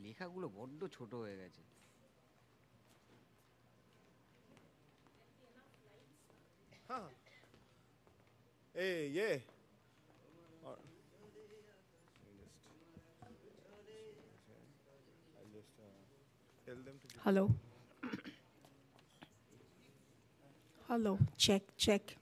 লেখাগুলো বড্ড ছোট হয়ে গেছে। হ্যাঁ, এই Hello. Hello. Check, check.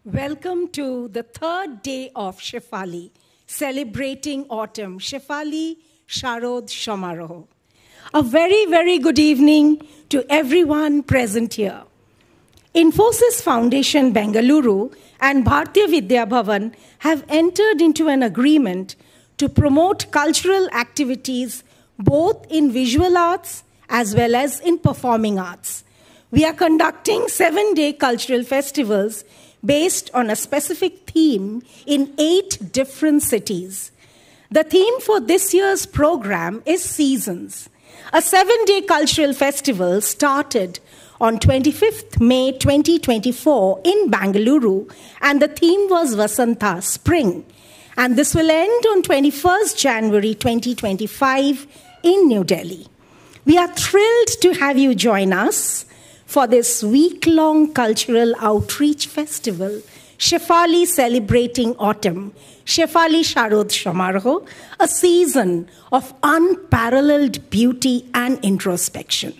Welcome to the third day of Shefali, celebrating autumn, Shefali Sharod Shomaroh. A very, very good evening to everyone present here. Infosys Foundation Bengaluru and Bharatiya Vidya Bhavan have entered into an agreement to promote cultural activities both in visual arts as well as in performing arts. We are conducting 7-day cultural festivals based on a specific theme in 8 different cities. The theme for this year's program is Seasons. A 7-day cultural festival started on 25th May 2024 in Bengaluru, and the theme was Vasanta, Spring. And this will end on 21st January 2025 in New Delhi. We are thrilled to have you join us for this week-long cultural outreach festival, Shefali Celebrating Autumn, Shefali Sharod Shomaroh, a season of unparalleled beauty and introspection.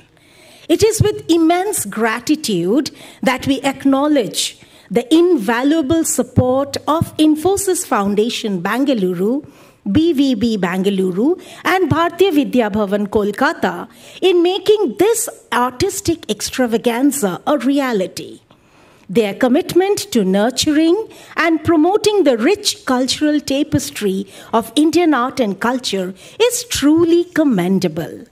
It is with immense gratitude that we acknowledge the invaluable support of Infosys Foundation Bengaluru, BVB Bengaluru, and Bharatiya Vidya Bhavan Kolkata in making this artistic extravaganza a reality. Their commitment to nurturing and promoting the rich cultural tapestry of Indian art and culture is truly commendable.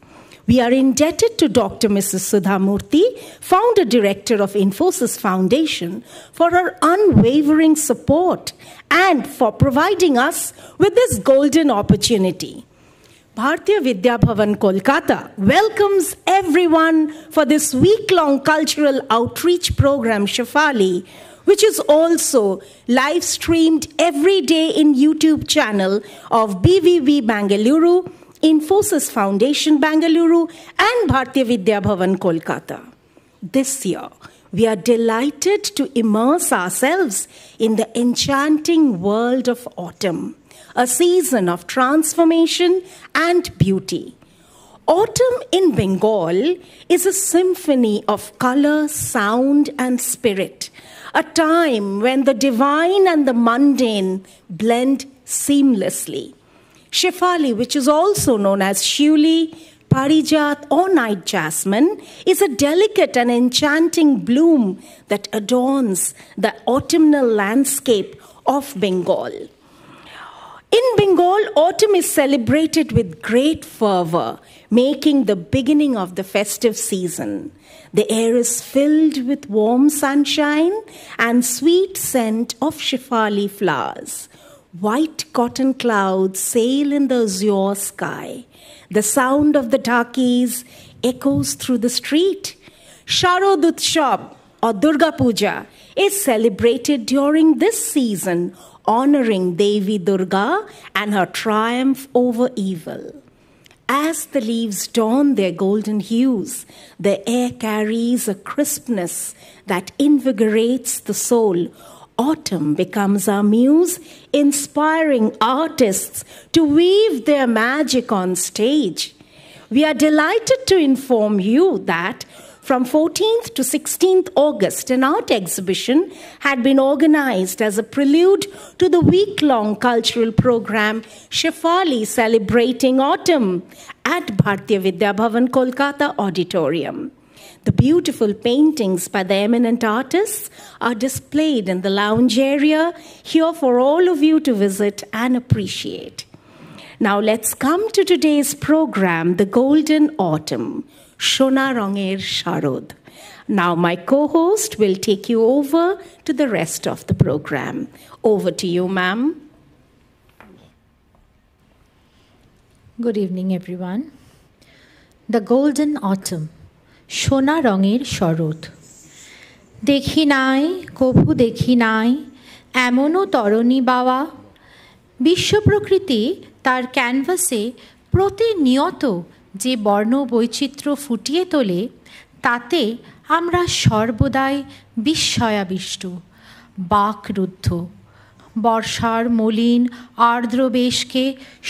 We are indebted to Dr. Mrs. Sudha Murthy, founder director of Infosys Foundation, for her unwavering support and for providing us with this golden opportunity. Bharatiya Vidya Bhavan Kolkata welcomes everyone for this week-long cultural outreach program, Shefali, which is also live-streamed every day in YouTube channel of BVB Bengaluru, Infosys Foundation Bengaluru, and Bharatiya Vidya Bhavan Kolkata. This year, we are delighted to immerse ourselves in the enchanting world of autumn, a season of transformation and beauty. Autumn in Bengal is a symphony of color, sound, and spirit, a time when the divine and the mundane blend seamlessly. Shefali, which is also known as Shuli, Parijat, or night jasmine, is a delicate and enchanting bloom that adorns the autumnal landscape of Bengal. In Bengal, autumn is celebrated with great fervor, making the beginning of the festive season. The air is filled with warm sunshine and sweet scent of Shefali flowers. White cotton clouds sail in the azure sky. The sound of the takis echoes through the street. Sharad Utsav, or Durga Puja, is celebrated during this season, honoring Devi Durga and her triumph over evil. As the leaves don their golden hues, the air carries a crispness that invigorates the soul. Autumn becomes our muse, inspiring artists to weave their magic on stage. We are delighted to inform you that from 14th to 16th August, an art exhibition had been organized as a prelude to the week-long cultural program Shefali Celebrating Autumn at Bharatiya Vidya Bhavan, Kolkata Auditorium. The beautiful paintings by the eminent artists are displayed in the lounge area here for all of you to visit and appreciate. Now let's come to today's program, The Golden Autumn, Shona Ronger Sharod. Now my co-host will take you over to the rest of the program. Over to you, ma'am. Good evening, everyone. The Golden Autumn, Shona Ronger Sharod. দেখি নাই কভু দেখি নাই এমনও তরণী বাওয়া। বিশ্ব প্রকৃতি তার ক্যানভাসে প্রতিনিয়ত যে বর্ণ বৈচিত্র্য ফুটিয়ে তোলে, তাতে আমরা সর্বদাই বিস্ময়াবিষ্ট, বাকরুদ্ধ। বর্ষার মলিন আর্দ্র বেশকে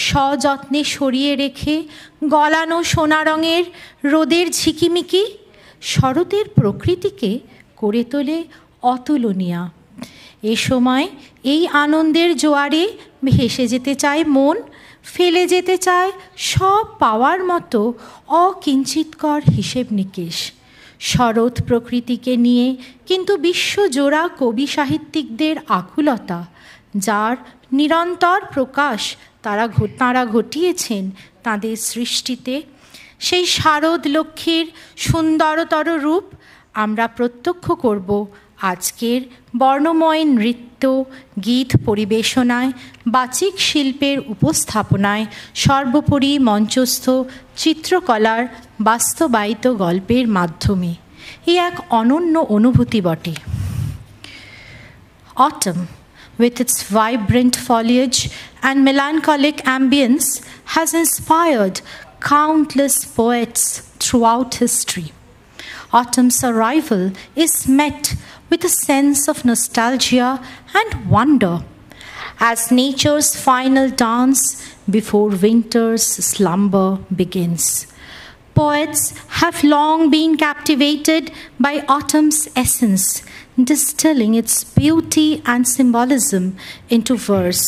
সযত্নে সরিয়ে রেখে গলানো সোনা রঙের রোদের ঝিকিমিকি শরতের প্রকৃতিকে করে তোলে অতুলনীয়া। এ সময় এই আনন্দের জোয়ারে ভেসে যেতে চায় মন, ফেলে যেতে চায় সব পাওয়ার মতো অকিঞ্চিৎকর হিসেব নিকেশ। শরৎ প্রকৃতিকে নিয়ে কিন্তু বিশ্বজোড়া কবি সাহিত্যিকদের আকুলতা, যার নিরন্তর প্রকাশ তাঁরা ঘটিয়েছেন তাঁদের সৃষ্টিতে, সেই শারদ লক্ষ্মীর সুন্দরতর রূপ আমরা প্রত্যক্ষ করব আজকের বর্ণময় নৃত্য, গীত পরিবেশনায়, বাচিক শিল্পের উপস্থাপনায়, সর্বোপরি মঞ্চস্থ চিত্রকলার বাস্তবায়িত গল্পের মাধ্যমে। এ এক অনন্য অনুভূতি বটে। Autumn, with its vibrant foliage and melancholic ambience, has inspired countless poets throughout history. Autumn's arrival is met with a sense of nostalgia and wonder as nature's final dance before winter's slumber begins. Poets have long been captivated by autumn's essence, distilling its beauty and symbolism into verse.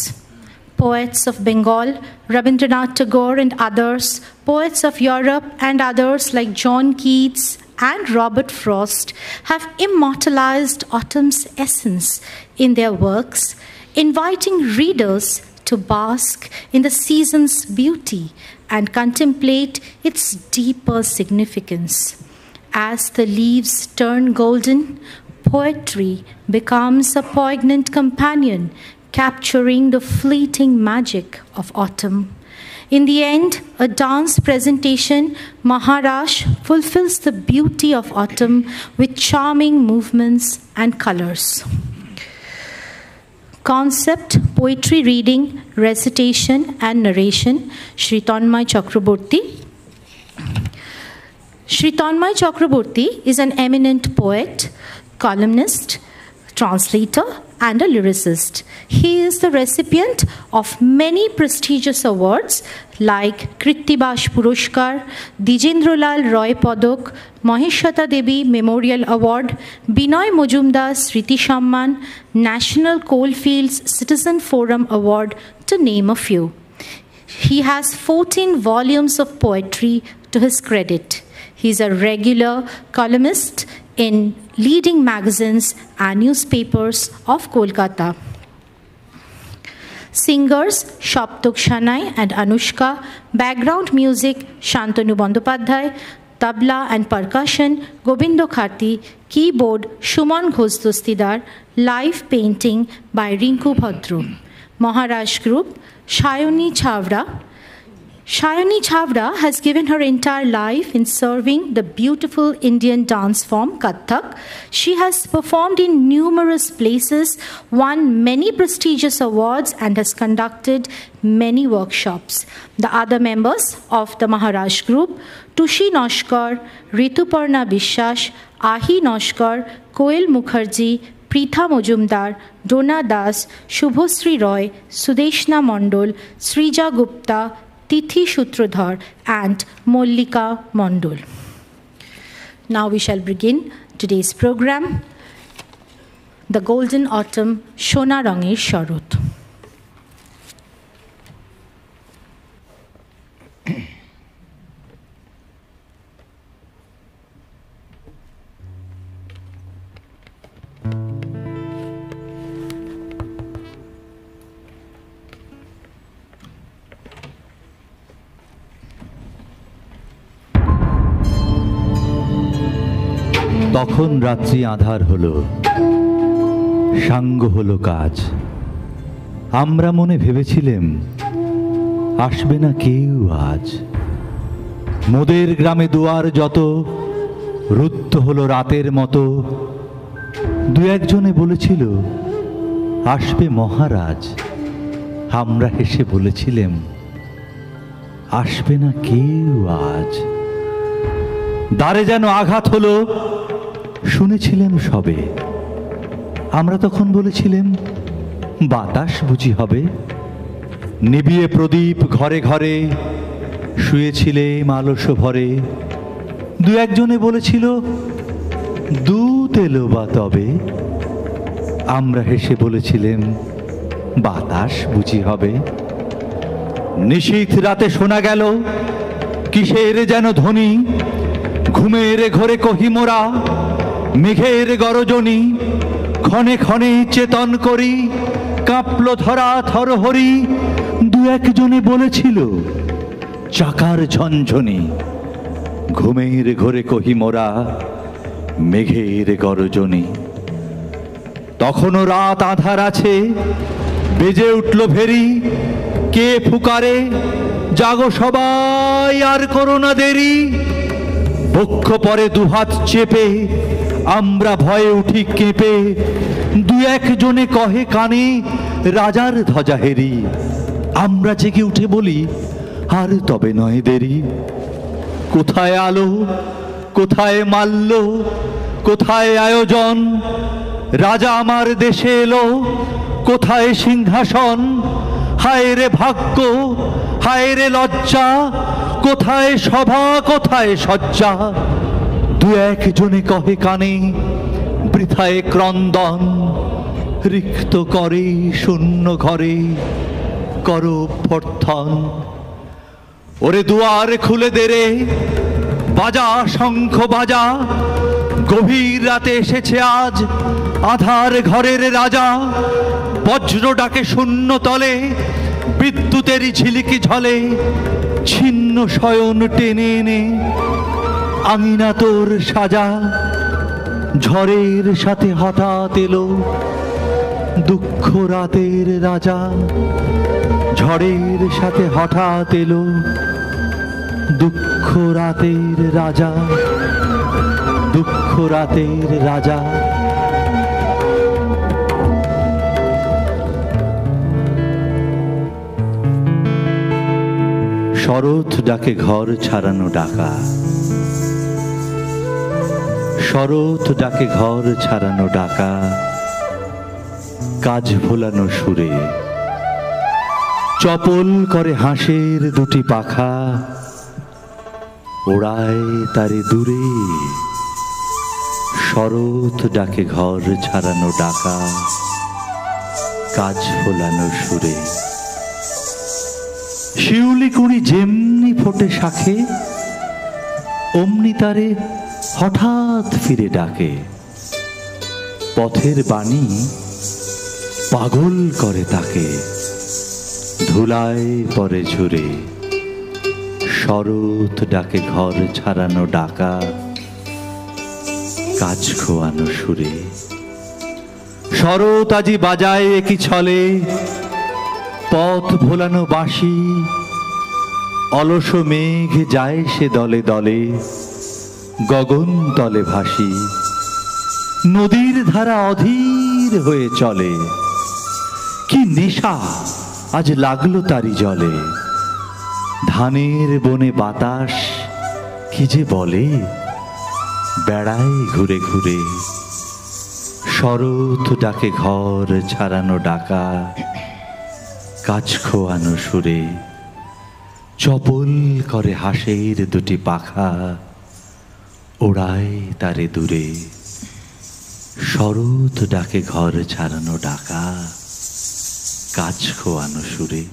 Poets of Bengal, Rabindranath Tagore and others, poets of Europe and others like John Keats and Robert Frost have immortalized autumn's essence in their works, inviting readers to bask in the season's beauty and contemplate its deeper significance. As the leaves turn golden, poetry becomes a poignant companion, capturing the fleeting magic of autumn. In the end, a dance presentation, Maharash fulfills the beauty of autumn with charming movements and colors. Concept, poetry reading, recitation and narration, Shri Tanmay Chakraborty. Shri Tanmay Chakraborty is an eminent poet, columnist, translator, and a lyricist. He is the recipient of many prestigious awards like Krittibash Purushkar, Dijendralal Roy Padak, Maheshwata Devi Memorial Award, Binoy Mojumdar Sriti Samman, National Coalfields Citizen Forum Award, to name a few. He has 14 volumes of poetry to his credit. He is a regular columnist in leading magazines and newspapers of Kolkata. Singers Shaptok Shanai and Anushka, background music Shantanu Bandopadhyay, tabla and percussion Gobindo Kharti, keyboard Shuman Ghosh Dostidar, live painting by Rinku Bhadro. Maharaj Group, Shayoni Chawda. Shayoni Chawda has given her entire life in serving the beautiful Indian dance form Kathak. She has performed in numerous places, won many prestigious awards, and has conducted many workshops. The other members of the Maharaj Group, Tushi Noshkar, Rituparna Bishwas, Ahi Noshkar, Koel Mukherjee, Pritha Mojumdar, Dona Das, Shubhosri Roy, Sudeshna Mondol, Srija Gupta, Tithi Sutradhar, and Mollika Mondol. Now we shall begin today's program, The Golden Autumn, Shona Ranger Sharod. তখন রাত্রি আঁধার হলো, সাঙ্গ হলো কাজ। আমরা মনে ভেবেছিলেম আসবে না কেউ আজ। মোদের গ্রামে দুয়ার যত রুদ্ধ হলো রাতের মতো। দু একজনে বলেছিল আসবে মহারাজ। আমরা হেসে বলেছিলেম আসবে না কেউ আজ। দ্বারে যেন আঘাত হলো, শুনেছিলেন সবে। আমরা তখন বলেছিলেম বাতাস বুঝি হবে। নিবিয়ে প্রদীপ ঘরে ঘরে, শুয়েছিলেম আলস ভরে। দু একজনে বলেছিল দূত এলো বা তবে। আমরা হেসে বলেছিলেম বাতাস বুঝি হবে। নিশীথ রাতে শোনা গেল কিসের যেন ধ্বনি। ঘুমের ঘরে কহিমোরা মেঘের গরজনী। ক্ষণে ক্ষণে চেতন করি কাঁপল ধরা থরহরি। দু একজনে বলেছিল চাকার ঝনঝনি। ঘুমের ঘরে কহিমোরা মেঘের গরজনী। তখনও রাত আধার আছে, বেজে উঠল ভেরি। কে ফুকারে জাগো সবাই আর করো না দেরি। বক্ষ পরে দুহাত চেপে আমরা ভয়ে উঠি কেঁপে। দু একজনে কহে কানে রাজার ধ্বজা হেরি। আমরা জেগে উঠে বলি আর তবে নয় দেরি। কোথায় আলো, কোথায় মাল্য, কোথায় আয়োজন। রাজা আমার দেশে এলো, কোথায় সিংহাসন। হায় রে ভাগ্য, হায় রে লজ্জা, কোথায় সভা কোথায় সজ্জা। দু একজনে কহে কানে বৃথায় ক্রন্দন। রিক্ত করে শূন্য ঘরে করো অভ্যর্থন। ওরে দুয়ার খুলে দে রে, বাজা শঙ্খ বাজা। গভীর রাতে এসেছে আজ আধার ঘরের রাজা। বজ্র ডাকে শূন্য তলে, বিদ্যুতেরই ঝিলিকি ঝলে। ছিন্ন শয়ন টেনে এনে আঙিনা তোর সাজা। ঝড়ের সাথে হঠাৎ এলো দুঃখ রাতের রাজা। ঝড়ের সাথে হঠাৎ এলো দুঃখ রাতের রাজা। দুঃখ রাতের রাজা। শরৎ ডাকে ঘর ছাড়ানো ডাকা। শরৎ ডাকে ঘর ছাড়ানো ডাকা, কাজ ভোলানো সুরে, চপল করে হাঁসের দুটি পাখা, ওড়ায় তারে দূরে। শরৎ ডাকে ঘর ছাড়ানো ডাকা, কাজ ভোলানো সুরে। শিউলি কুঁড়ি যেমনি ফোটে শাখে, অমনি তারে হঠাৎ ফিরে ডাকে। পথের বাণী পাগল করে তাকে, ধুলায় পরে ঝুরে। শরৎ ডাকে ঘর ছাড়ানো ডাকা, কাজ খোয়ানো সুরে। শরৎ আজি বাজায় একই ছলে, পথ ভোলানো বাঁশি। অলস মেঘ যায় সে দলে দলে, গগন তলে ভাসি। নদীর ধারা অধীর হয়ে চলে, কি নেশা আজ লাগলো তারি জলে। ধানের বনে বাতাস কি যে বলে, বেড়ায় ঘুরে ঘুরে। শরৎ ডাকে ঘর ছাড়ানো ডাকা, কাজ খোয়ানো সুরে। চপল করে হাঁসের দুটি পাখা, ওড়ায় তারে দূরে। শরৎ ডাকে ঘর ছাড়ানো ডাকা, কাজ খোয়ানো সুরে।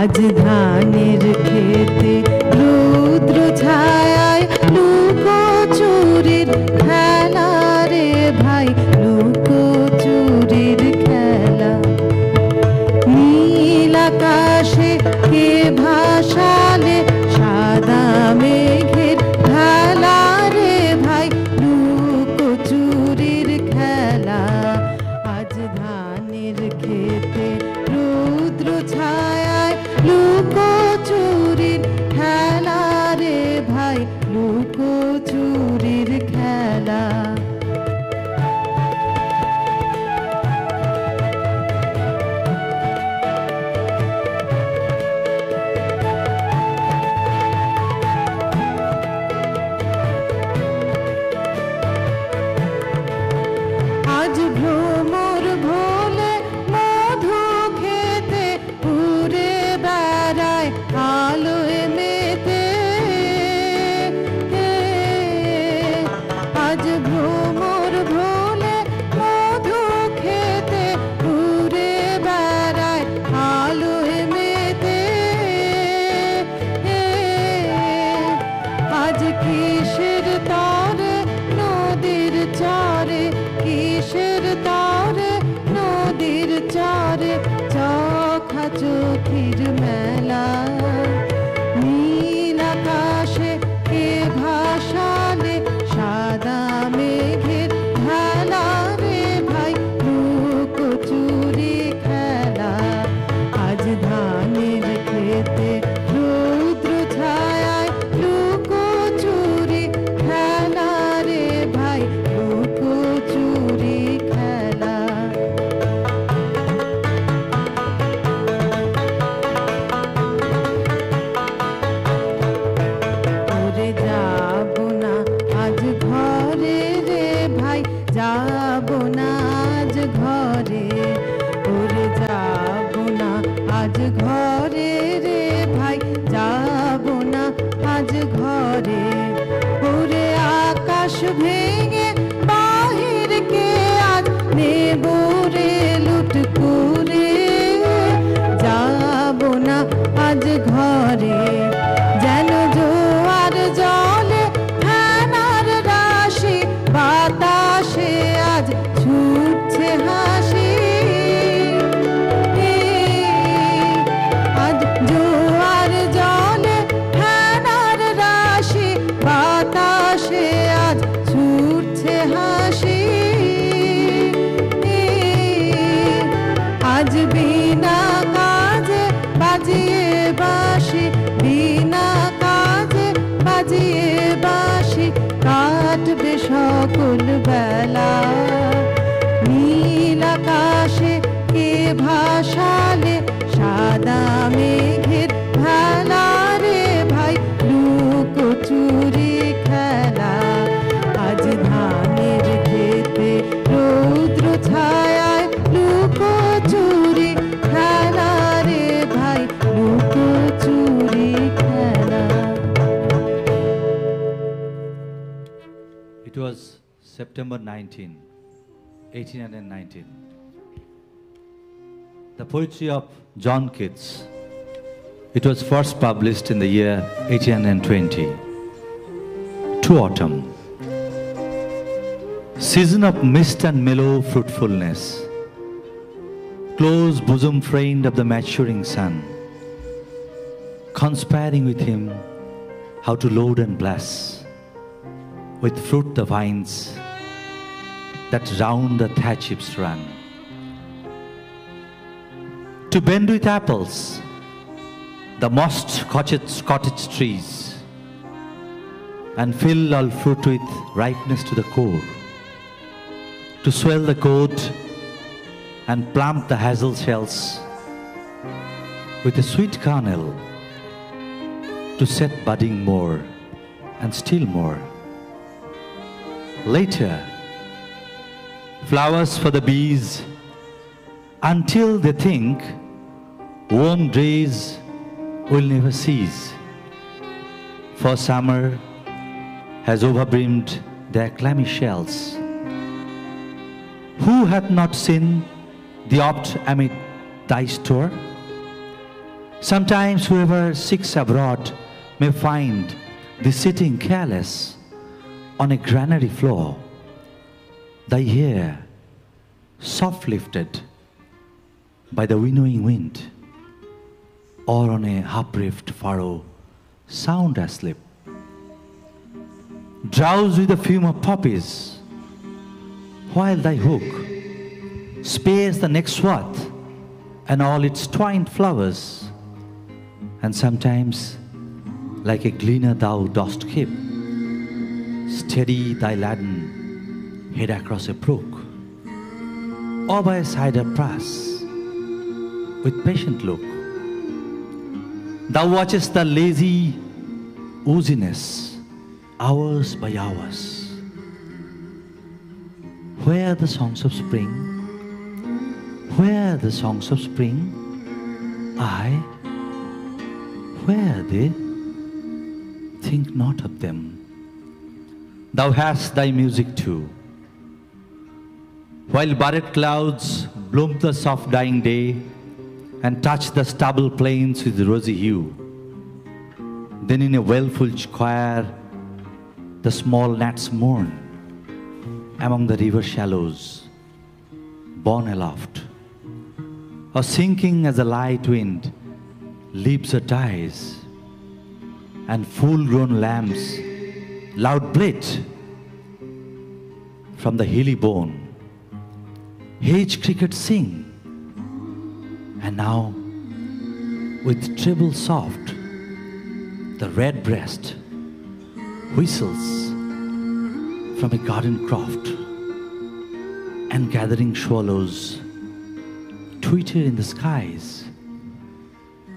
আজ ধানের খেতে রৌদ্র ছায়ায় লুকোচুরির খেলা রে ভাই, লুকোচুরির খেলা। নীল আকাশে কে ভাসালে সাদা মেঘের খেলা রে ভাই, লুকোচুরির খেলা। আজ ধানের খেতে রৌদ্র ছায়ায় লুকোচুরির খেলা রে ভাই, লুকোচুরির খেলা। আজ ভ্রমর ভোলে মধু খেতে উড়ে বেড়ায় আলোয় মেতে। আজ ভ্রমর ভোলে মধু খেতে উড়ে বেড়ায় আলোয় মেতে। আজ কিসের তারে নদীর চরে, কিসের তারে নদীর চরে, চোখা চোখির মেলা। নীল আকাশে কে ভাসালে সাদা মেঘের খেলা রে ভাই, লুকোচুরি খেলা। আজ ধানের খেতে রৌদ্র ছায়ায় লুকোচুরি খেলা রে ভাই, লুকোচুরি খেলা। ভাসালে সাদা মেঘের ভেলা রে ভাই লুকোচুরি খেলা আজ ধানের খেতে রৌদ্র ছায়ায় লুকোচুরি খেলা রে ভাই লুকোচুরি খেলা। It was September 19, 1819. The poetry of John Keats. It was first published in the year 1820. To autumn. Season of mist and mellow fruitfulness. Close bosom friend of the maturing sun. Conspiring with him how to load and bless. With fruit the vines that round the thatchips run. To bend with apples the mossed cottage trees, and fill all fruit with ripeness to the core. To swell the gourd and plump the hazel shells with a sweet kernel, to set budding more and still more. Later, flowers for the bees, until they think warm days will never cease. For summer has overbrimmed their clammy shells. Who hath not seen the opt amid thy store? Sometimes whoever seeks abroad may find thee sitting careless on a granary floor, thy hair soft lifted by the winnowing wind, or on a half-rift furrow sound asleep. Drowse with the fume of poppies, while thy hook spares the next swath and all its twined flowers, and sometimes like a gleaner thou dost keep steady thy laden head across a brook, or by a cider press with patient look. Thou watchest the lazy ooziness hours by hours. Where are the songs of spring? Where are the songs of spring? Aye, where are they? Think not of them. Thou hast thy music too. While barred clouds bloom the soft dying day and touch the stubble plains with rosy hue, then in a well-fledged choir the small gnats mourn among the river shallows, borne aloft, or sinking as the light wind leaves or dies, and full-grown lambs loud bleat from the hilly bone. Hedge crickets sing, and now with treble soft the red breast whistles from a garden croft, and gathering swallows twitter in the skies.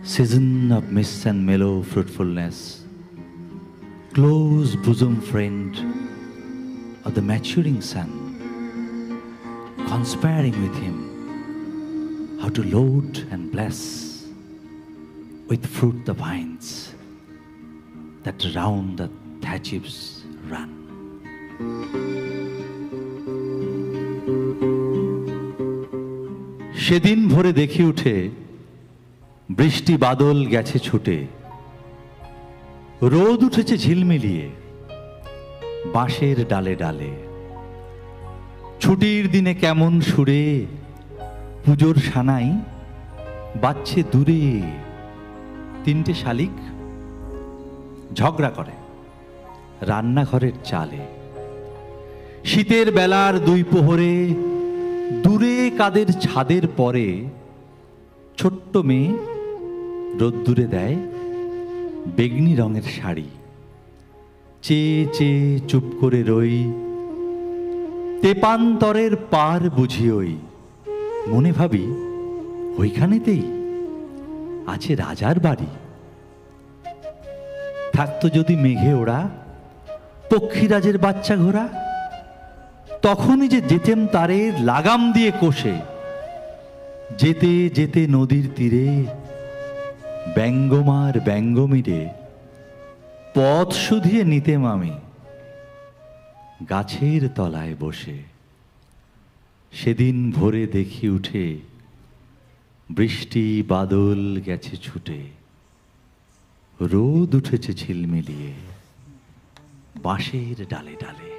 Season of mist and mellow fruitfulness, close bosom friend of the maturing sun, conspiring with him how to load and bless with fruit the vines that round the thatchips run. সেদিন ভোরে দেখি উঠে বৃষ্টি বাদল গেছে ছুটে, রোদ উঠেছে ঝিলমিলিয়ে বাঁশের ডালে ডালে। ছুটির দিনে কেমন সুরে পুজোর সানাই বাজছে দূরে। তিনটে শালিক ঝগড়া করে রান্নাঘরের চালে। শীতের বেলার দুই প্রহরে দূরে কাদের ছাদের পরে ছোট্ট মেয়ে রোদ্দুরে দেয় বেগনি রঙের শাড়ি। চেয়ে চেয়ে চুপ করে রই, তেপান্তরের পার বুঝি ওই। মনে ভাবি ওইখানেতেই আছে রাজার বাড়ি। থাকতো যদি মেঘে ওড়া পক্ষীরাজের বাচ্চা ঘোড়া, তখনই যে যেতেম তারে লাগাম দিয়ে কষে। যেতে যেতে নদীর তীরে ব্যঙ্গমার ব্যঙ্গমিরে পথ শুধিয়ে নিতেম আমি গাছের তলায় বসে। সেদিন ভোরে দেখি উঠে বৃষ্টি বাদল গেছে ছুটে, রোদ উঠেছে ঝিলমিলিয়ে বাঁশের ডালে ডালে।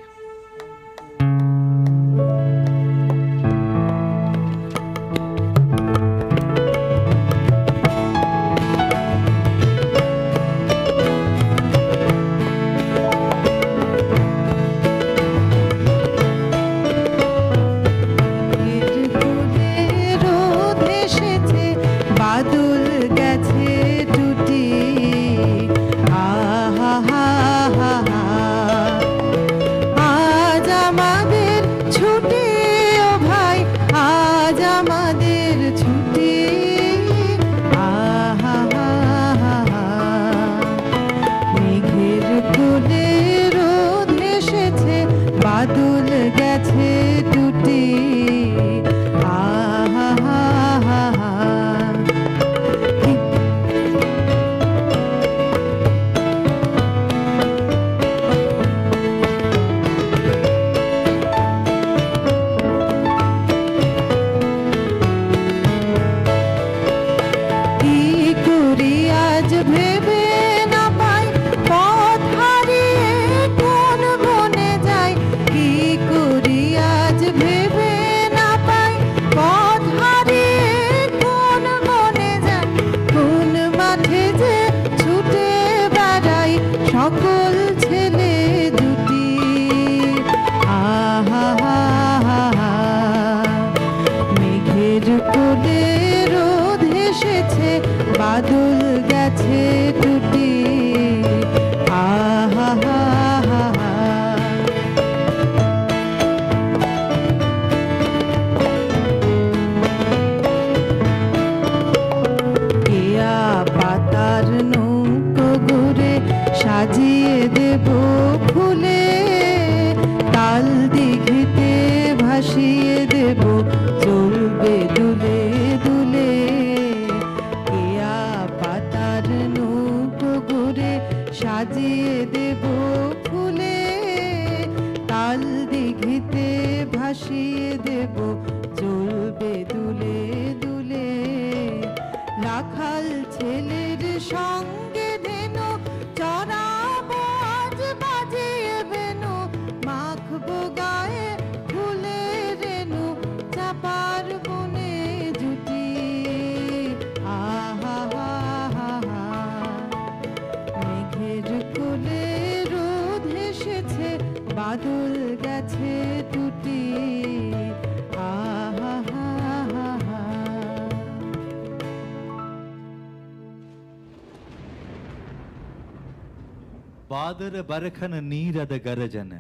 बादर बरखन नीरद गरजन,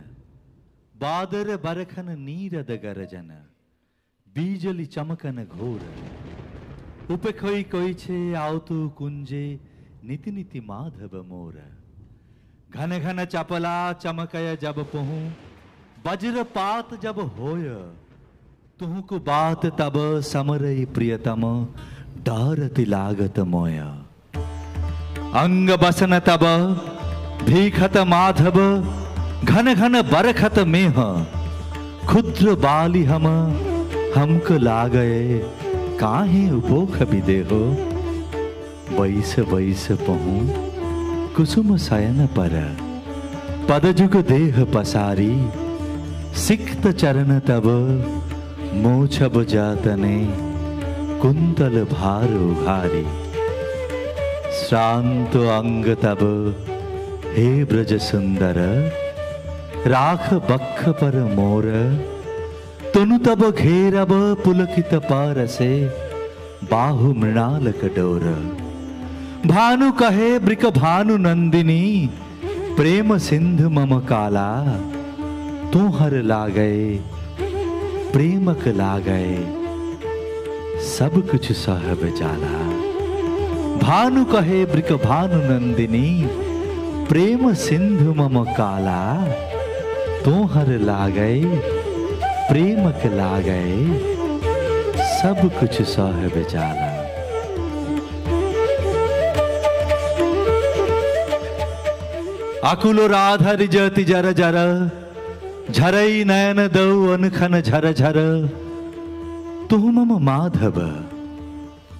बादर बरखन नीरद गरजन, बीजली चमकन घोर, उपखोई कोई छे आवतु कुंजे नीति नीति माधव मोर। घन घन चपला चमकय जब पहूं, वज्रपात जब होय, तुहको बात तब समरई प्रियतम, डारति लागत मोय। अंग बसन तब भीखत माधव, घन घन बरखत मेह, क्षुद्र बाली हमक लागए, काहे उपोख विदेहो। वैस वैस पहूं कुसुम शयन पर, पदजुग देह पसारी, सिक्त चरण तब मोछब जातने, कुंतल भार उघारी। श्रांत अंग तब हे ब्रज सुंदर, राख बख पर मोर, तनु तब घेरब पुलकित पारसे, बाहु मृणाल कटोर। भानु कहे ब्रिक भानु नंदिनी, प्रेम सिंधु मम काला, तू हर लागए प्रेमक लागए, सब कुछ सह बेचारा। भानु कहे ब्रिक भानु नंदिनी, प्रेम सिंधु मम काला। तोहर लागै प्रेमक लागै, सब कुछ सह बेचारा। आकुल राधा रिजति जर जर, झरई नयन दौ अनखन झर झर। तुहु मम माधव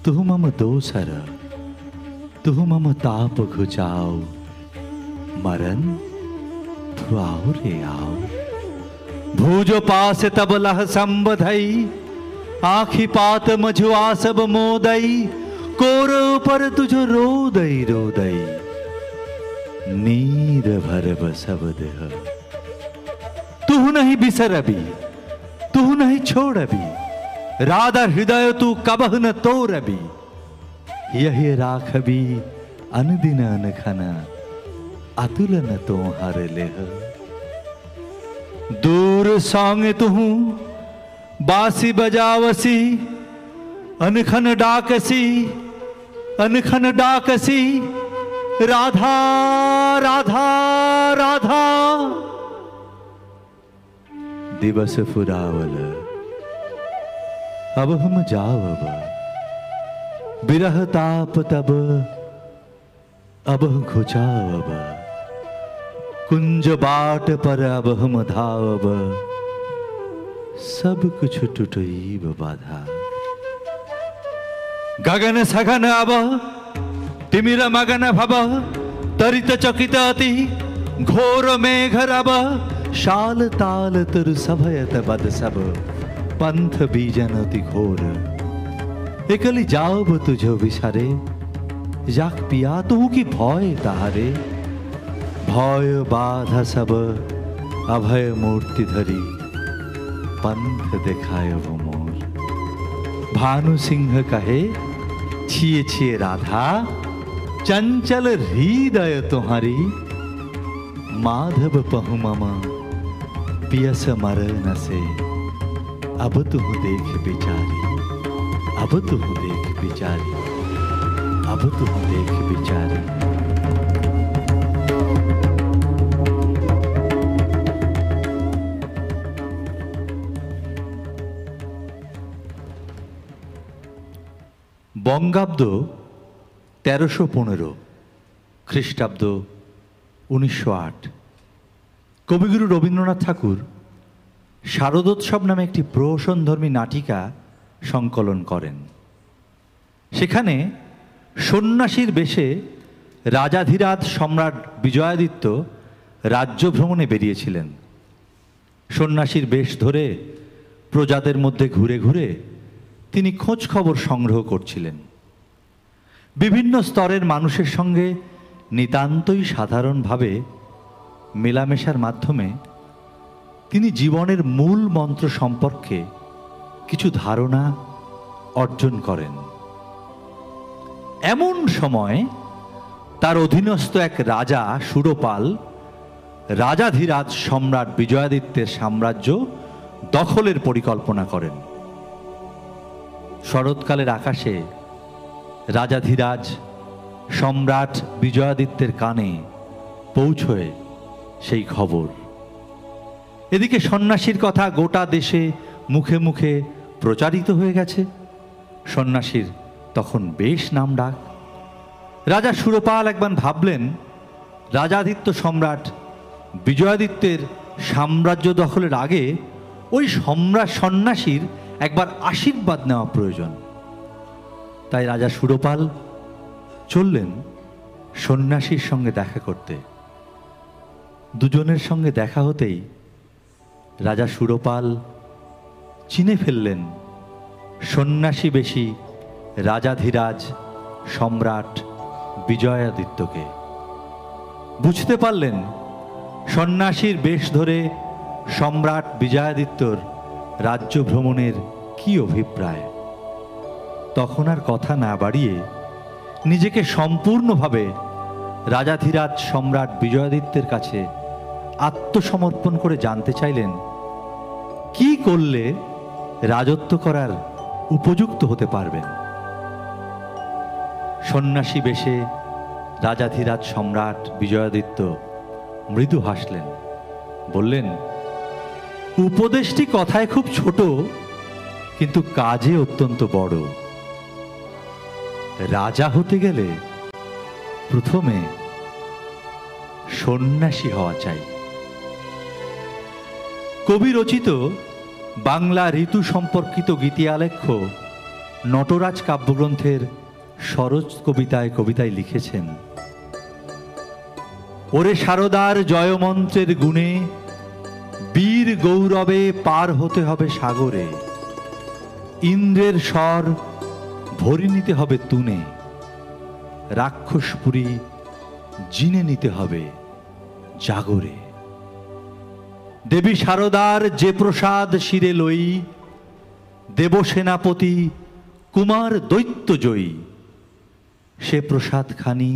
तुहु मम दोसर, तुहु मम ताप घुचाओ। मरन तु आओ रे आओ। भूजो पास तब लह संबधई, आखि पात मझुआ सब मोदई। कोर पर तुझो रोदई रोदई, नीर भरब सब देह। तुहु नहीं बिसरबी तुहु नहीं छोड़बी, राधा हृदय तू कबह न तोरबी। यही राखबी अनदिन अनखन, अतुलन तोहर लेह। दूर सांगे तुहु बासी बजावसी, अनखन डाकसी अनखन डाकसी। राधा राधा राधा, दिवस फुरावल अब हम जावब। बिरह ताप तब अब घुचावब। कुंज बाट पर अब हम धावब, सब कुछ टूटईब बाधा। गगन सघन अब तिमिर मगन भव, तरित चकित अति घोर मेघ रब। शाल ताल तरु सभयत बद सब, पंथ बीजन अति घोर। एकली जाओ तुझो विसारे, जाक पिया तू की भय ताहारे। भय बाधा सब अभय मूर्ति धरी, पंथ देखाय वो मोर। भानु सिंह कहे छिए छिए राधा, चंचल हृदय तुम्हारी। माधव पहु मम पियस मर न से, अब तुम देख बिचारी। अब तुम देख बिचारी, अब तुम देख बिचारी। বঙ্গাব্দ 1315, খ্রিস্টাব্দ 1908। কবিগুরু রবীন্দ্রনাথ ঠাকুর শারদোৎসব নামে একটি প্রহসনধর্মী নাটিকা সংকলন করেন। সেখানে সন্ন্যাসীর বেশে রাজাধিরাজ সম্রাট বিজয়াদিত্য রাজ্য ভ্রমণে বেরিয়েছিলেন। সন্ন্যাসীর বেশ ধরে প্রজাদের মধ্যে ঘুরে ঘুরে তিনি খোঁজ খবর সংগ্রহ করছিলেন। বিভিন্ন স্তরের মানুষের সঙ্গে নিতান্তই সাধারণভাবে মেলামেশার মাধ্যমে তিনি জীবনের মূল মন্ত্র সম্পর্কে কিছু ধারণা অর্জন করেন। এমন সময় তার অধীনস্থ এক রাজা সুরপাল রাজাধিরাজ সম্রাট বিজয়াদিত্যের সাম্রাজ্য দখলের পরিকল্পনা করেন। শরৎকালের আকাশে রাজাধিরাজ সম্রাট বিজয়াদিত্যের কানে পৌঁছয় সেই খবর। এদিকে সন্ন্যাসীর কথা গোটা দেশে মুখে মুখে প্রচারিত হয়ে গেছে। সন্ন্যাসীর তখন বেশ নাম ডাক। রাজা সুরপাল একবার ভাবলেন, রাজাদিত্য সম্রাট বিজয়াদিত্যের সাম্রাজ্য দখলের আগে ওই সন্ন্যাসীর একবার আশীর্বাদ নেওয়া প্রয়োজন। তাই রাজা সুরপাল চললেন সন্ন্যাসীর সঙ্গে দেখা করতে। দুজনের সঙ্গে দেখা হতেই রাজা সুরপাল চিনে ফেললেন সন্ন্যাসী বেশি রাজাধিরাজ সম্রাট বিজয়াদিত্যকে। বুঝতে পারলেন সন্ন্যাসীর বেশ ধরে সম্রাট বিজয়াদিত্যর রাজ্য ভ্রমণের কি অভিপ্রায়। তখন আর কথা না বাড়িয়ে নিজেকে সম্পূর্ণভাবে রাজাধিরাজ সম্রাট বিজয়াদিত্যের কাছে আত্মসমর্পণ করে জানতে চাইলেন কি করলে রাজত্ব করার উপযুক্ত হতে পারবেন। সন্ন্যাসী বেশে রাজাধিরাজ সম্রাট বিজয়াদিত্য মৃদু হাসলেন, বললেন, উপদেশটি কথায় খুব ছোট, কিন্তু কাজে অত্যন্ত বড়। রাজা হতে গেলে প্রথমে সন্ন্যাসী হওয়া চাই। কবি রচিত বাংলা ঋতু সম্পর্কিত গীতি আলেখ্য নটরাজ কাব্যগ্রন্থের সরোজ কবিতায় লিখেছেন, ওরে শারদার জয়মন্ত্রের গুণে বীর গৌরবে পার হতে হবে সাগরে, ইন্দ্রের স্বর ভরি নিতে হবে তুনে, রাক্ষসপুরী জিনে নিতে হবে জাগরে। দেবী শারদার যে প্রসাদ শিরে লই, দেবসেনাপতি কুমার দৈত্য জয়ী, সে প্রসাদ খানি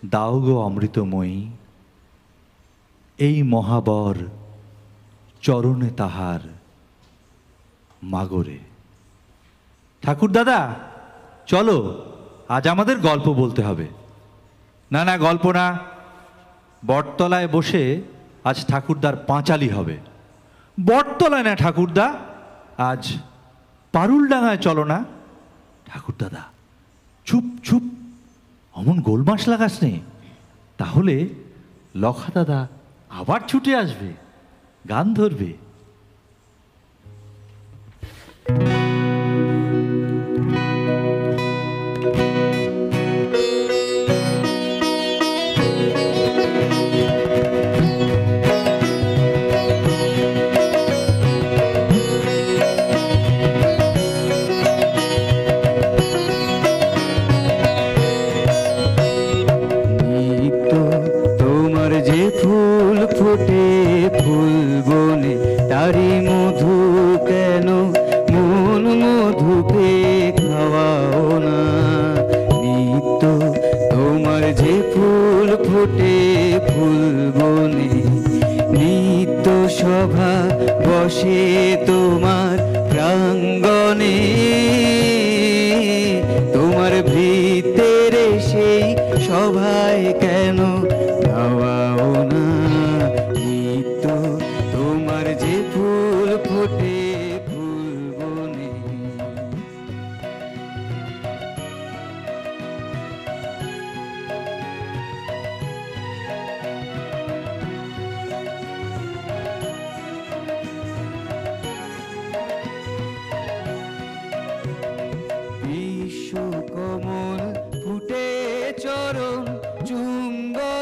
দাও গো অমৃতময়ী, এই মহাবর চরণে তাহার মাগরে। ঠাকুর দাদা, চলো আজ আমাদের গল্প বলতে হবে। না না, গল্প না, বটতলায় বসে আজ ঠাকুরদার পাঁচালি হবে। বটতলায় না ঠাকুরদা, আজ পারুলডাঙায় চলো না। ঠাকুর দাদা, চুপ চুপ, অমন গোলমাস লাগাস নে, তাহলে লখা দাদা আবার ছুটে আসবে, গান ধরবে। কমল ফুটে চরণ চুম্বন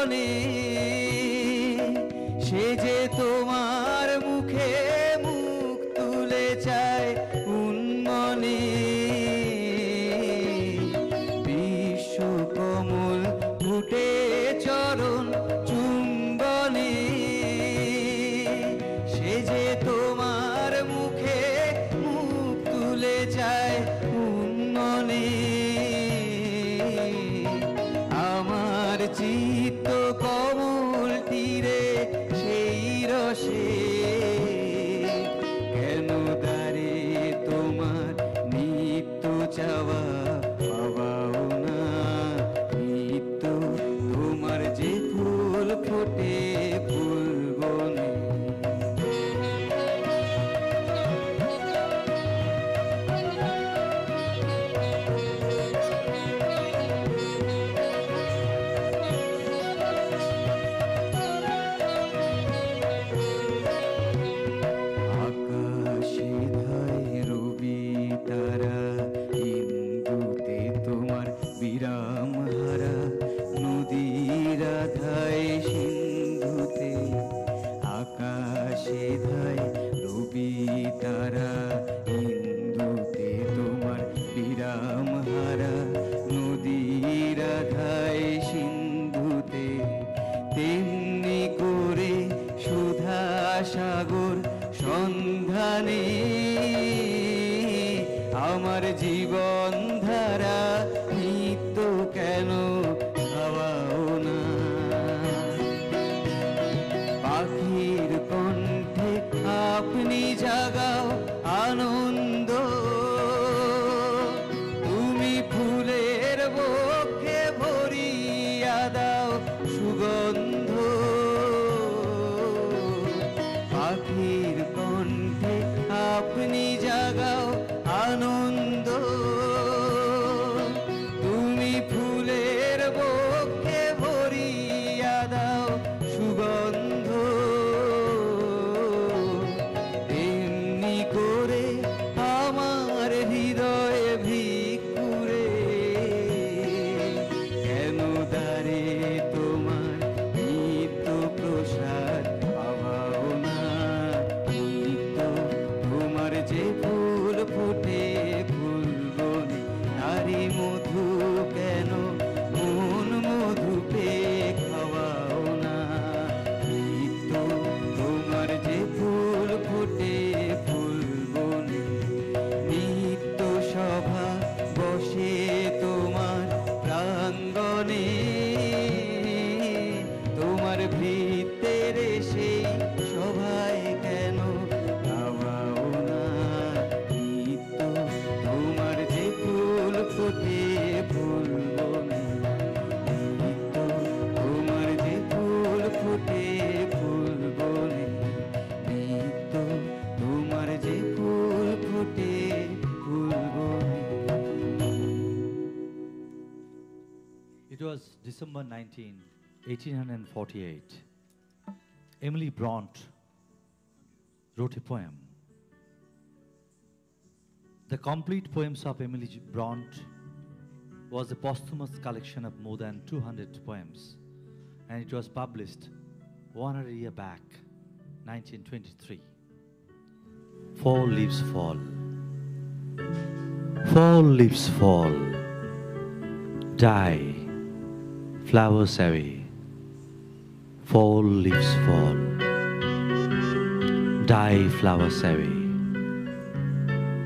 It was December 1848. Emily Bront wrote a poem. The complete poems of Emily Bront was a posthumous collection of more than 200 poems, and it was published 100 years back, 1923. Fall leaves fall. Fall leaves fall. Die, flowers away. Fall leaves fall. Die, flowers away.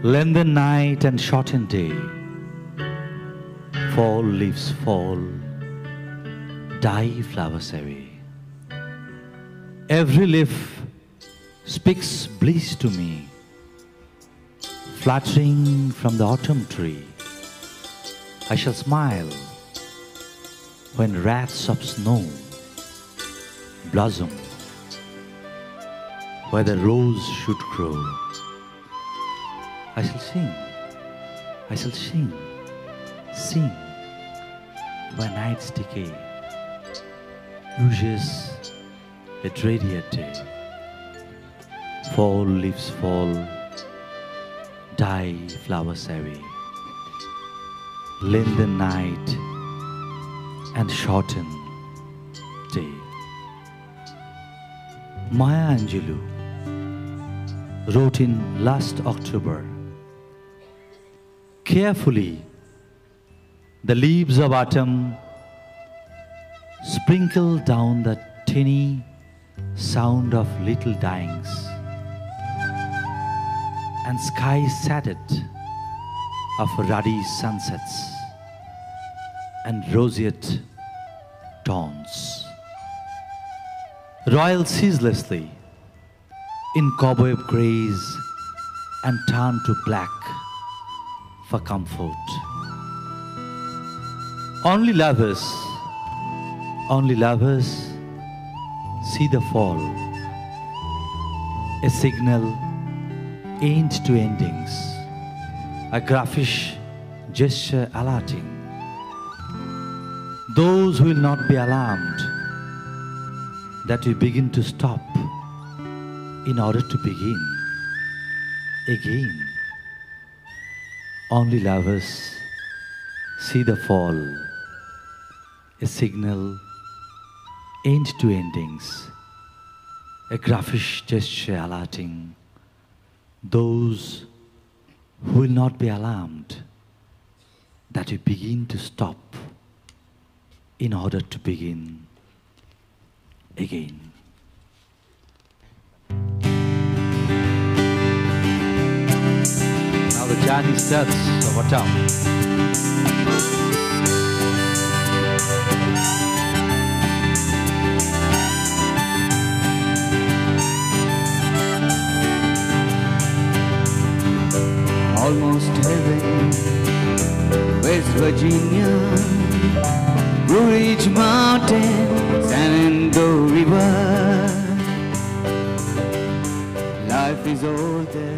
Lengthen night and shorten day. Fall leaves fall. Die, flowers away. Every leaf speaks bliss to me, fluttering from the autumn tree. I shall smile when wreaths of snow blossom where the rose should grow. I shall sing, I shall sing, sing where night's decay uses a dreadier day. Fall leaves fall, die flowers away. Lengthen night and shorten day. Maya Angelou wrote in last October, carefully the leaves of autumn sprinkle down the tinny sound of little dyings, and skies sated of ruddy sunsets and roseate dawns. Roil ceaselessly in cobweb greys and turn to black for comfort. Only lovers see the fall, a signal end to endings, a graphish gesture alerting. Those will not be alarmed that we begin to stop in order to begin again. Only lovers see the fall, a signal end to endings, a graphish gesture alerting those who will not be alarmed that we begin to stop in order to begin again. Now the journey starts of autumn. Almost heaven, West Virginia, Blue Ridge Mountain, Shenandoah River. Life is older,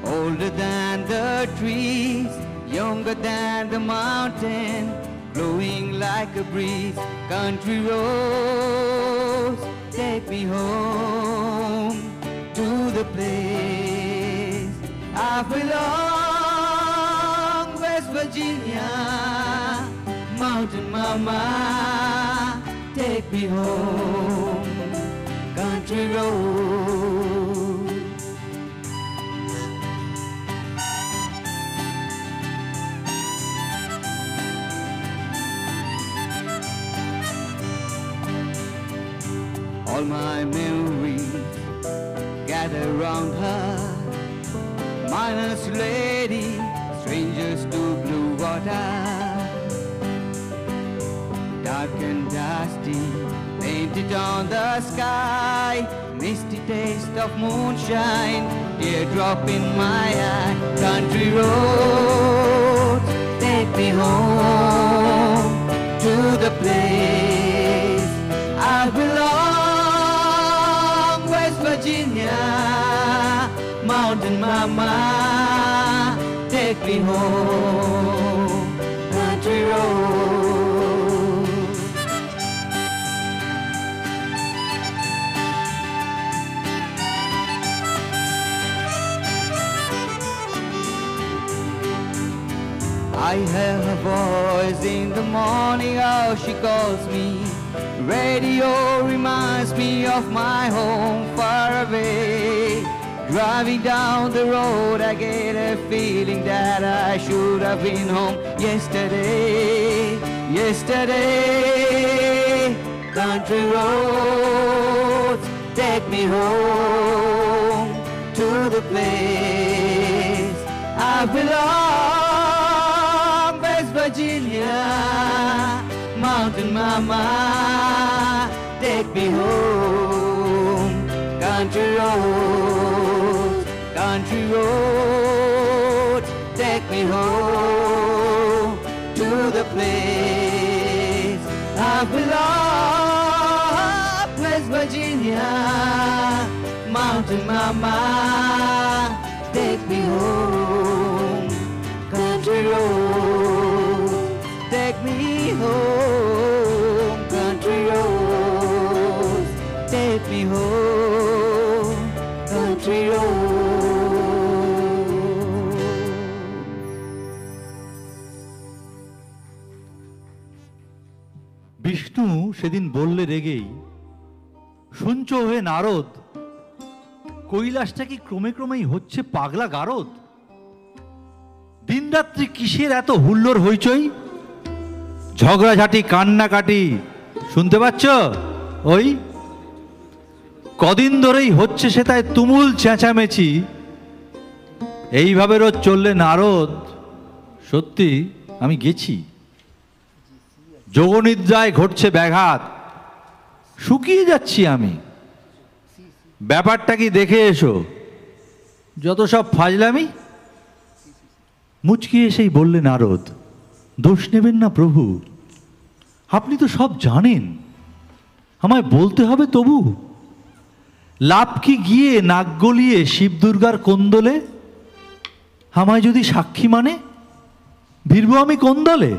older than the trees, younger than the mountain, blowing like a breeze. Country roads, take me home to the place I belong, West Virginia, mountain mama, take me home, country road. All my memories gather round her, minus lady, strangers to blue water. Dark and dusty, painted on the sky, misty taste of moonshine, teardrop in my eye. Country roads, take me home to the place I belong, West Virginia, mountain mama, take me home, country road. rose in the morning, oh, she calls me. Radio reminds me of my home far away. Driving down the road, I get a feeling that I should have been home yesterday. Yesterday, country roads take me home to the place I belong. West Virginia, mountain mama, take me home. Country roads, country roads, take me home to the place I belong. West Virginia, mountain mama, take me home. Country roads, take me home. Country roads, take me home. Country roads. Vishnu সেদিন বললে রেগেই, শুনছো হে নারদ, কৈলাসটা কি ক্রমে ক্রমেই হচ্ছে পাগলা গারদ? দিনরাত্রি কিসের এত হুল্লোড় হইচই, ঝগড়াঝাটি কান্নাকাটি শুনতে পাচ্ছ? ওই কদিন ধরেই হচ্ছে সেটায় তুমুল চেঁচামেচি। এইভাবে রোজ চললে নারদ, সত্যি আমি গেছি। যোগনিদ্রায় ঘটছে ব্যাঘাত, শুকিয়ে যাচ্ছি আমি। ব্যাপারটা কি দেখে এসো, যত সব ফাজলামি। মুচকি এসেই বললে নারদ, দোষ নেবেন না প্রভু, আপনি তো সব জানেন, আমায় বলতে হবে তবু। লাভ কি গিয়ে নাক গলিয়ে শিব দুর্গার কোন্দলে? আমায় যদি সাক্ষী মানে ভিড়ব আমি কোন দলে?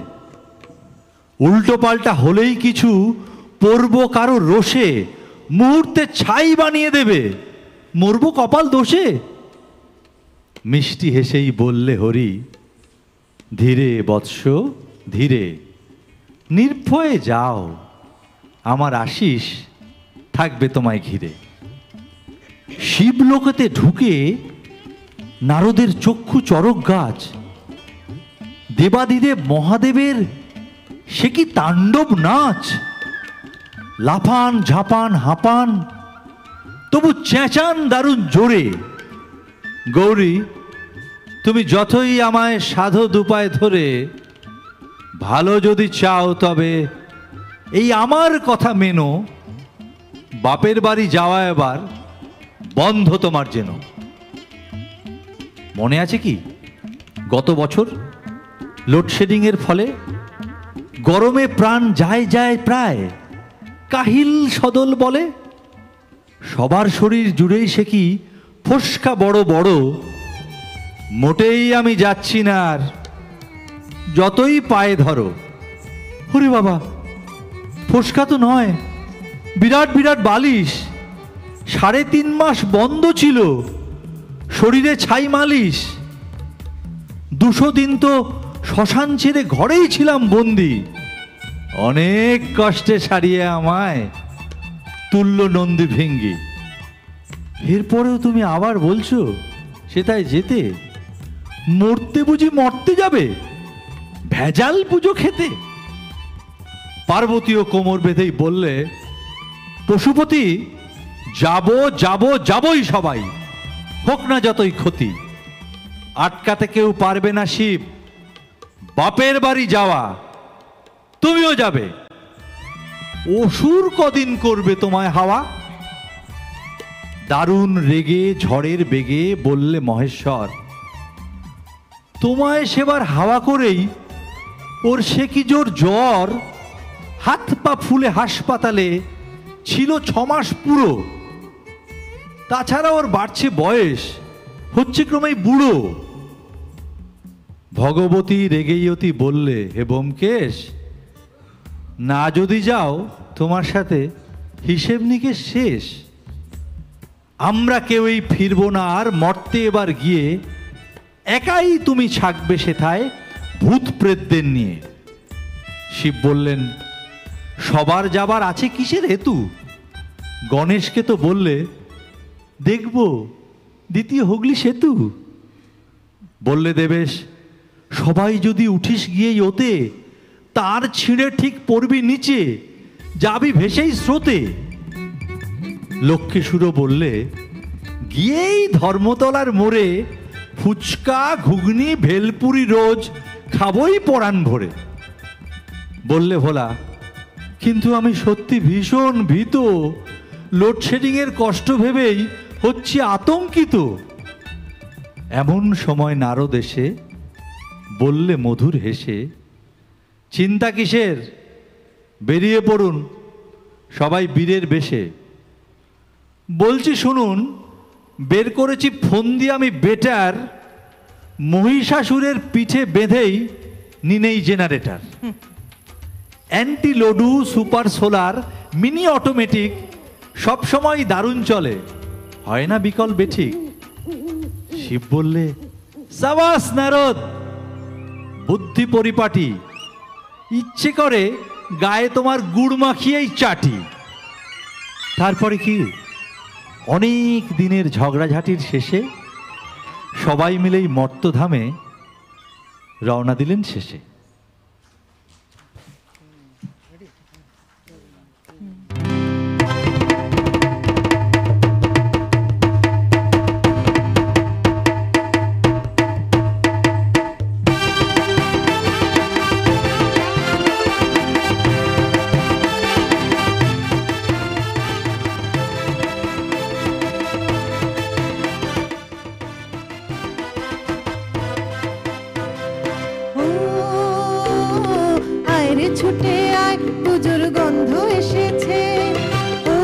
উল্টো পাল্টা হলেই কিছু পড়ব কারো রোষে, মুহূর্তে ছাই বানিয়ে দেবে, মরব কপাল দোষে। মিষ্টি হেসেই বললে হরি, ধীরে বৎস ধীরে, নির্ভয়ে যাও, আমার আশিস থাকবে তোমায় ঘিরে। শিবলোকেতে ঢুকে নারদের চক্ষু চরক গাছ, দেবাদিদেব মহাদেবের সে কি তাণ্ডব নাচ। লাফান ঝাপান হাঁপান, তবু চেঁচান দারুণ জোরে। গৌরী, তুমি যতই আমায় সাধো দুপায় ধরে, ভালো যদি চাও তবে এই আমার কথা মেনো। বাপের বাড়ি যাওয়া এবার বন্ধ তোমার যেন। মনে আছে কি গত বছর লোডশেডিং এর ফলে গরমে প্রাণ যায় যায় প্রায়, কাহিল সদল বলে। সবার শরীর জুড়েই সে কি ফোস্কা বড় বড়। মোটেই আমি যাচ্ছি না আর, যতই পায়ে ধরো। ওরে বাবা, ফোস্কা তো নয়, বিরাট বিরাট বালিশ। 3.5 মাস বন্ধ ছিল, শরীরে ছাই মালিশ। 200 দিন তো শ্মশান ছেড়ে ঘরেই ছিলাম বন্দি। অনেক কষ্টে সারিয়ে আমায় তুল্য নন্দী ভেঙ্গি। এরপরেও তুমি আবার বলছো সেটাই যেতে? মরতে বুঝি মরতে যাবে, ভেজাল পুজো খেতে? পার্বতীও কোমর বেঁধেই বললে, পশুপতি, যাবো যাবো যাবই সবাই, হোক না যতই ক্ষতি। আটকাতে কেউ পারবে না শিব, বাপের বাড়ি যাওয়া তুমিও যাবে। অসুর কদিন করবে তোমায় হাওয়া। দারুণ রেগে ঝড়ের বেগে বললে মহেশ্বর, তোমায় সেবার হাওয়া করেই ওর সে কি জোর জ্বর। হাত পা ফুলে হাসপাতালে ছিল 6 মাস পুরো। তাছাড়া ওর বাড়ছে বয়স, হচ্ছে ক্রমেই বুড়ো। ভগবতী রেগেইয়তি বললে, হে ব্যোমকেশ, না যদি যাও তোমার সাথে হিসেব নিকেশ শেষ। আমরা কেউই ফিরব না আর, মর্তে এবার গিয়ে একাই তুমি থাকবে সেথায় ভূত প্রেতদের নিয়ে। শিব বললেন, সবার যাবার আছে কিসের হেতু? গণেশকে তো বললে, দেখব দ্বিতীয় হুগলি সেতু। বললে দেবেশ, সবাই যদি উঠিস গিয়েই ওতে, তার ছিঁড়ে ঠিক পড়বি নিচে, যাবি ভেসেই স্রোতে। লক্ষ্মীসুরও বললে, গিয়েই ধর্মতলার মোড়ে ফুচকা ঘুগনি ভেলপুরি রোজ খাবই পরাণ ভরে। বললে ভোলা, কিন্তু আমি সত্যি ভীষণ ভীত, লোডশেডিংয়ের কষ্ট ভেবেই হচ্ছি আতঙ্কিত। এমন সময় নারদ এসে বললে মধুর হেসে, চিন্তা কিসের, বেরিয়ে পড়ুন সবাই বীরের বেশে। বলছি শুনুন, বের করেছি ফন্দি আমি বেটার, মহিষাসুরের পিঠে বেঁধেই নিনেই generator. Anti load super solar mini automatic, সবসময় দারুণ চলে, হয় না বিকল বেঠিক। শিব বললে, সাবাস নারদ, বুদ্ধি পরিপাটি, ইচ্ছে করে গায়ে তোমার গুড় মাখিয়েই চাটি। তারপরে কি, অনেক দিনের ঝগড়াঝাটির শেষে সবাই মিলেই মর্তধামে রওনা দিলেন শেষে। ছুটে আয়, পুজোর গন্ধ এসেছে। ও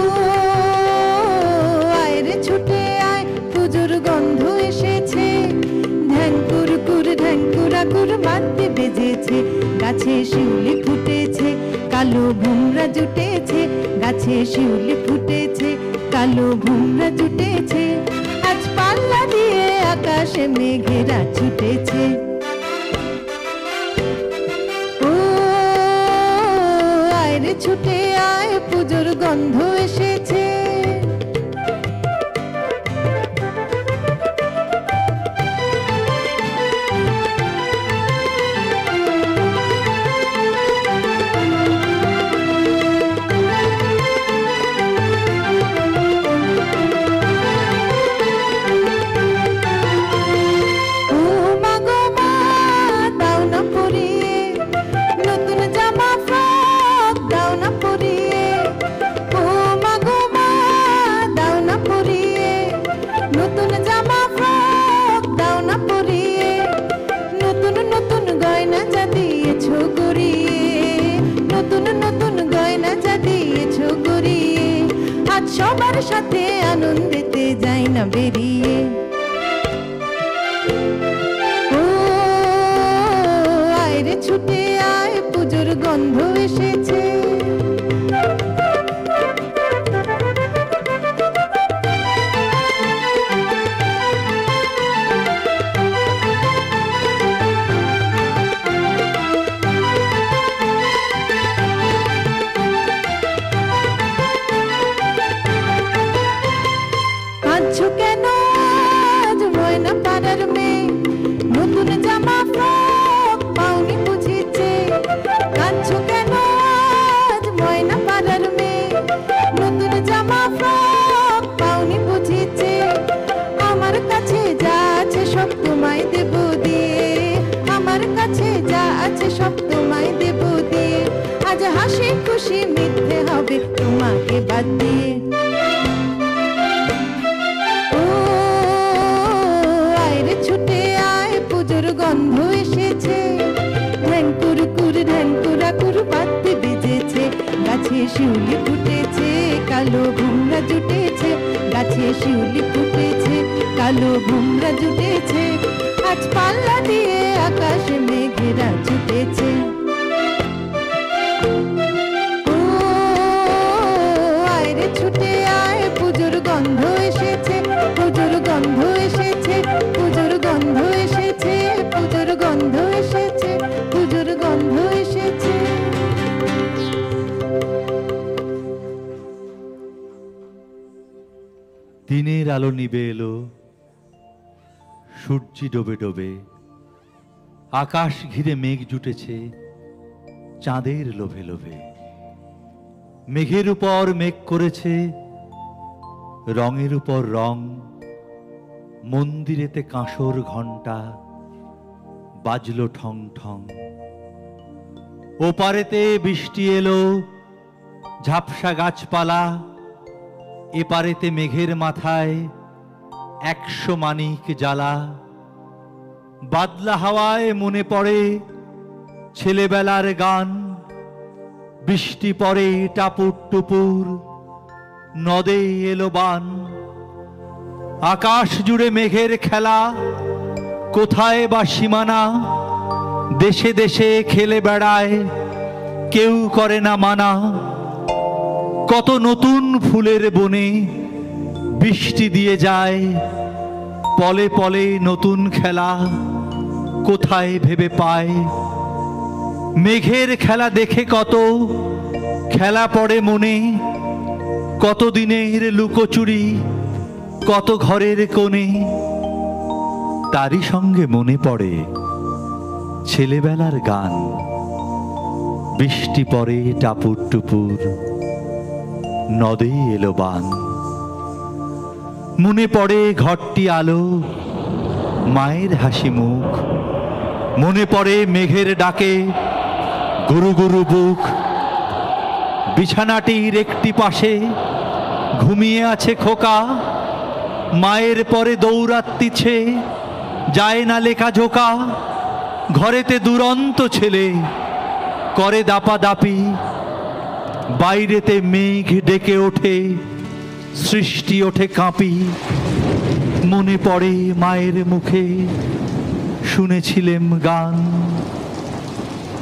আয় রে ছুটে আয়, পুজোর গন্ধ এসেছে। ঢ্যাঙ্কুর কুর ঢ্যাঙ্কুরা কুর বাদ্যে বেজেছে, গাছে শিউলি ফুটেছে, কালো ভুমরা জুটেছে, গাছে শিউলি ফুটেছে, কালো ভুমরা জুটেছে। আজ পাল্লা দিয়ে আকাশে মেঘেরা ছুটেছে। ছুটে আয়, পুজোর গন্ধ এসেছে। সবার সাথে আনন্দেতে যাই না বেরিয়ে। ও আয় রে ছুটে আয়, পুজোর গন্ধ এসেছে। কেন আজ ময়না পাড়ার মেয়ে, নতুন জামা ফ্রক পাওনি বুঝিছে। কাঁদছো কেন আজ ময়না পাড়ার মেয়ে, নতুন জামা ফ্রক পাওনি বুঝিছে। আমার কাছে যা আছে সব তোমায় দেব দিয়ে, আমার কাছে যা আছে সব তোমায় দেব দিয়ে। আজ হাসি খুশি মিথ্যে হবে তোমাকে বাদ দিয়ে। গন্ধ এসেছে, ঢ্যাঙ্কুর কুর ঢ্যাঙ্কুরা কুর বাদ্যে বেজেছে, গাছে শিউলি ফুটেছে, কালো ভুমরা জুটেছে, গাছে শিউলি ফুটেছে, কালো ভুমরা জুটেছে। আজ পাল্লা দিয়ে আকাশে মেঘেরা ছুটেছে। ও আয় রে ছুটে আয়, পুজোর গন্ধ এসেছে, পুজোর গন্ধ এসেছে, পুজোর গন্ধ এসেছে, পুজোর গন্ধ এসেছে, পুজোর গন্ধ এসেছে। দিনের আলো নিবে এলো, সূর্যি ডোবে ডোবে, আকাশ ঘিরে মেঘ জুটেছে চাঁদের লোভে লোভে। মেঘের উপর মেঘ করেছে রঙের উপর রং, মন্দিরেতে কাঁসর ঘণ্টা বাজলো ঠং ঠং। ওপারেতে বৃষ্টি এলো, ঝাপসা গাছপালা, এপারেতে মেঘের মাথায় 100 মানিক জ্বালা। বাদলা হাওয়ায় মনে পড়ে ছেলেবেলার গান, বৃষ্টি পড়ে টাপুর টুপুর, নদে এলো বান। আকাশ জুড়ে মেঘের খেলা, কোথায় বা সীমানা, দেশে দেশে খেলে বেড়ায় কেউ করে না মানা। কত নতুন ফুলের বনে বৃষ্টি দিয়ে যায়, পলে পলে নতুন খেলা কোথায় ভেবে পায়। মেঘের খেলা দেখে কত খেলা পড়ে মনে, কত দিনের লুকোচুরি কত ঘরের কোণে। তারই সঙ্গে মনে পড়ে ছেলেবেলার গান, বৃষ্টি পড়ে টাপুর টুপুর, নদে এলো বান। মনে পড়ে ঘরটি আলো, মায়ের হাসি মুখ, মনে পড়ে মেঘের ডাকে গুরু গুরু বুক। বিছানাটির একটি পাশে ঘুমিয়ে আছে খোকা, মায়ের পরে দৌড়াচ্তিছে যায় না লেখা ঝোকা। ঘরেতে দুরন্ত ছেলে করে দাপাদাপি, বাইরেতে মেঘ ডেকে ওঠে সৃষ্টি ওঠে কাঁপি। মনে পড়ে মায়ের মুখে শুনেছিলেম গান,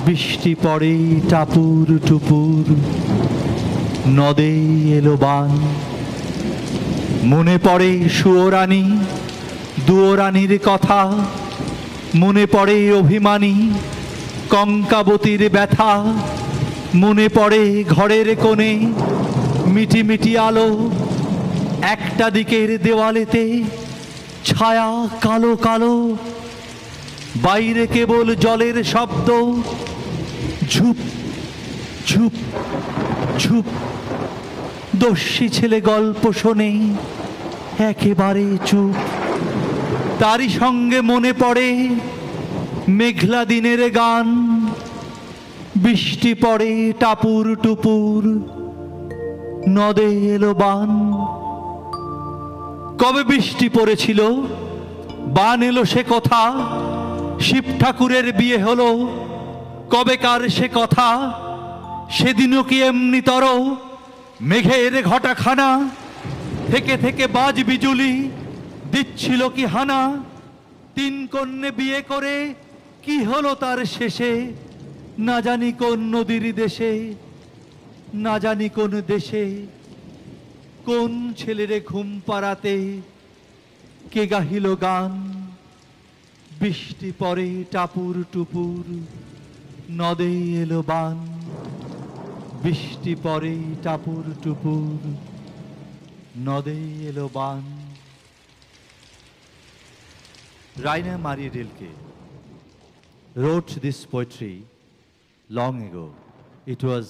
বৃষ্টি পড়ে টাপুর টুপুর, নদে এলো বান। মনে পড়ে সুয়োরানী দুয়োরানীর কথা, মনে পড়ে অভিমানী কঙ্কাবতীর ব্যথা। মনে পড়ে ঘরের কোণে মিটি মিটি আলো, একটা দিকের দেওয়ালেতে ছায়া কালো কালো, বাইরে কেবল জলের শব্দ ঝুপ ঝুপ ঝুপ। দস্যি ছেলে গল্প শোনে একেবারে চুপ। তারই সঙ্গে মনে পড়ে মেঘলা দিনের গান, বৃষ্টি পড়ে টাপুর টুপুর, নদে এলো বান। কবে বৃষ্টি পড়েছিল বান এলো সে কথা, শিব ঠাকুরের বিয়ে হলো কবেকার সে কথা। সেদিনও কি এমনি তর মেঘের ঘটাখানা, থেকে থেকে বাজ বিজুলি দিচ্ছিল কি হানা। 3 কন্যে বিয়ে করে কি হলো তার শেষে, না জানি কোন নদীর দেশে, না জানি কোন দেশে। কোন ছেলেরে ঘুম পাড়াতে কে গাহিল গান, বৃষ্টি পড়ে টাপুর টুপুর, নদে এলো বান। বৃষ্টি পড়ে টাপুর টুপুর, নদে এলো বান। Rainer Maria Rilke wrote this poetry long ago. It was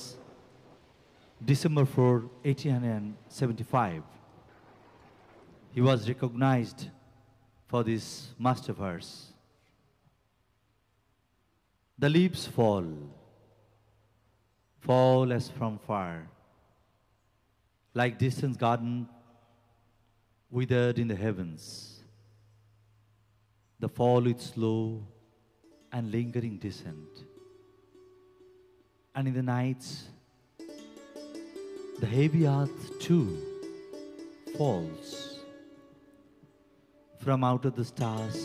December 4, 1875. He was recognized for this master verse. The leaves fall, fall as from far, like distant garden withered in the heavens. The fall with slow and lingering descent. And in the nights, the heavy earth too falls from out of the stars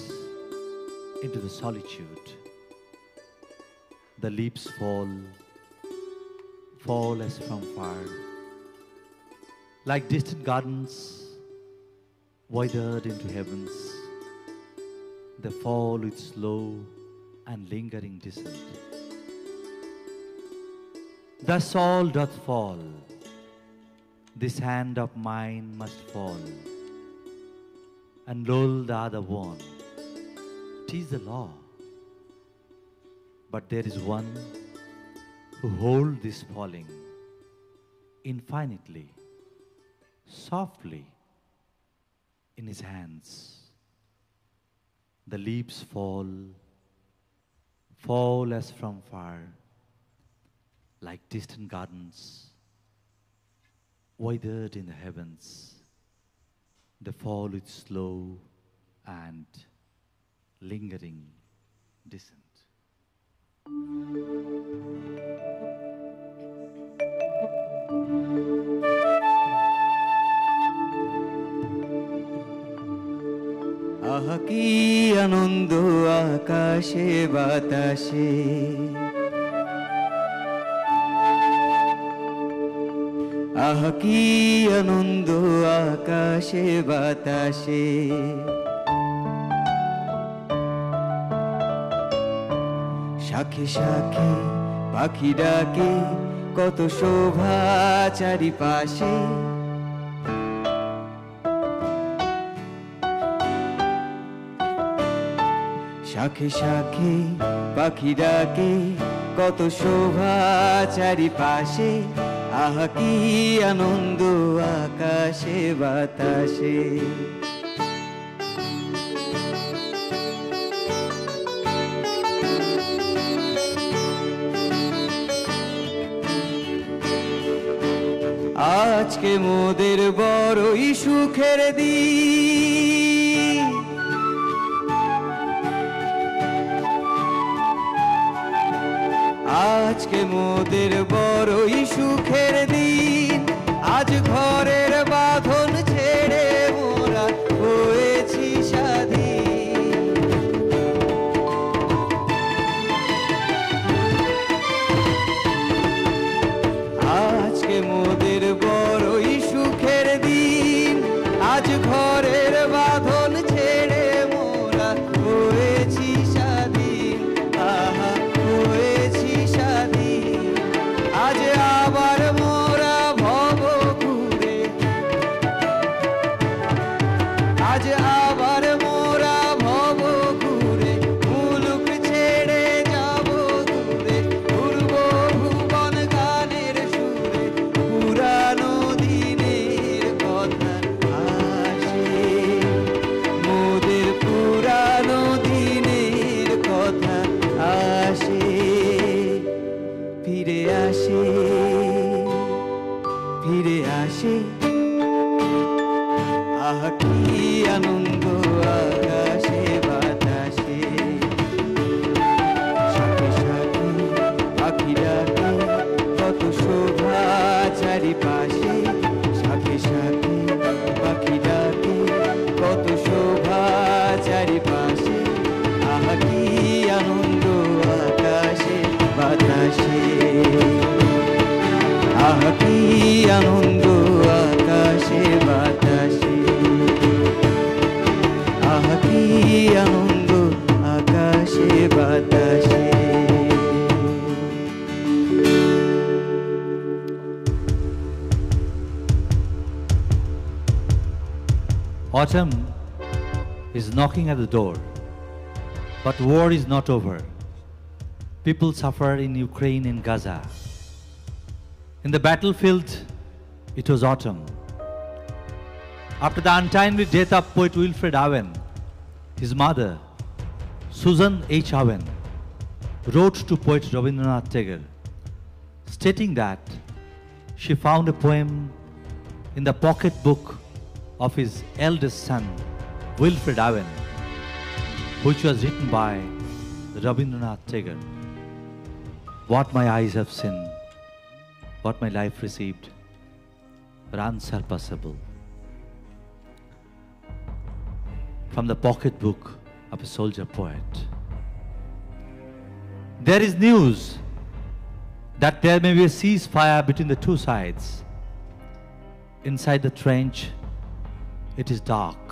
into the solitude. The leaves fall, fall as from far, like distant gardens withered into heavens. They fall with slow and lingering descent. Thus all doth fall, this hand of mine must fall, and lull the other one. 'Tis the law. But there is one who holds this falling infinitely, softly in his hands. The leaves fall as from far, like distant gardens, withered in the heavens. They fall with slow and lingering descent. আহা কি আনন্দ আকাশে বাতাসে, আহা কি আনন্দ আকাশে বাতাসে, শাখে শাখে পাখি ডাকে কত শোভা চারিপাশে, শাখে শাখে পাখি ডাকে কত শোভা চারিপাশে, আহা কি আনন্দ আকাশে বাতাসে। আজকে মোদের বড়ই সুখের দিন, আজকে মোদের বড়ই সুখের দিন, আজ ঘরের বাঁধন ছেড়ে মোরা হয়েছি স্বাধীন। আজকে মোদের বড়ই সুখের দিন, আজ ঘরের বাঁধন ছেড়ে মোরা হয়েছি স্বাধীন। আহা হয়েছি স্বাধীন, আজ আবার মোরা ভব ঘুরে, আজ আবার মোরা ভব ঘুরে, মুলুক ছেড়ে যাব দূরে, ঘুরব ভুবন গানের সুরে, পুরানো দিনের কথা আসে, মোদের পুরানো দিনের কথা আসে, ফিরে আসে, ফিরে আসে। আহা কি আনন্দ আকাশে বাতাসে, শাখে শাখে পাখি ডাকে কত শোভা চারিপাশে, শাখে শাখে পাখি ডাকে কত শোভা চারিপাশে, আহা কি আনন্দ আকাশে বাতাসে, আহা কি আনন্দ আকাশে বাতাসে, আহা কি আনন্দ আকাশে বাতাসে। Autumn is knocking at the door, but war is not over. People suffer in Ukraine and Gaza. In the battlefield, it was autumn. After the untimely death of poet Wilfred Owen, his mother, Susan H. Owen, wrote to poet Rabindranath Tagore, stating that she found a poem in the pocket book of his eldest son, Wilfred Owen, which was written by Rabindranath Tagore. What my eyes have seen, what my life received, were unsurpassable. From the pocket book of a soldier poet. There is news that there may be a ceasefire between the two sides. Inside the trench, it is dark.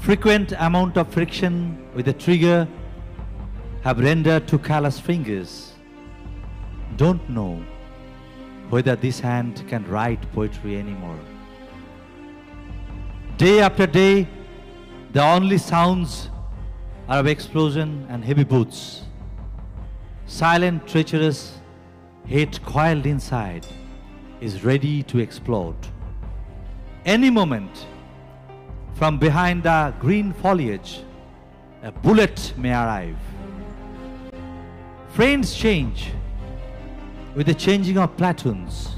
Frequent amount of friction with the trigger have rendered two callous fingers. Don't know whether this hand can write poetry anymore. Day after day, the only sounds are of explosion and heavy boots. Silent, treacherous hate coiled inside is ready to explode. Any moment, from behind the green foliage, a bullet may arrive. Friends change with the changing of platoons.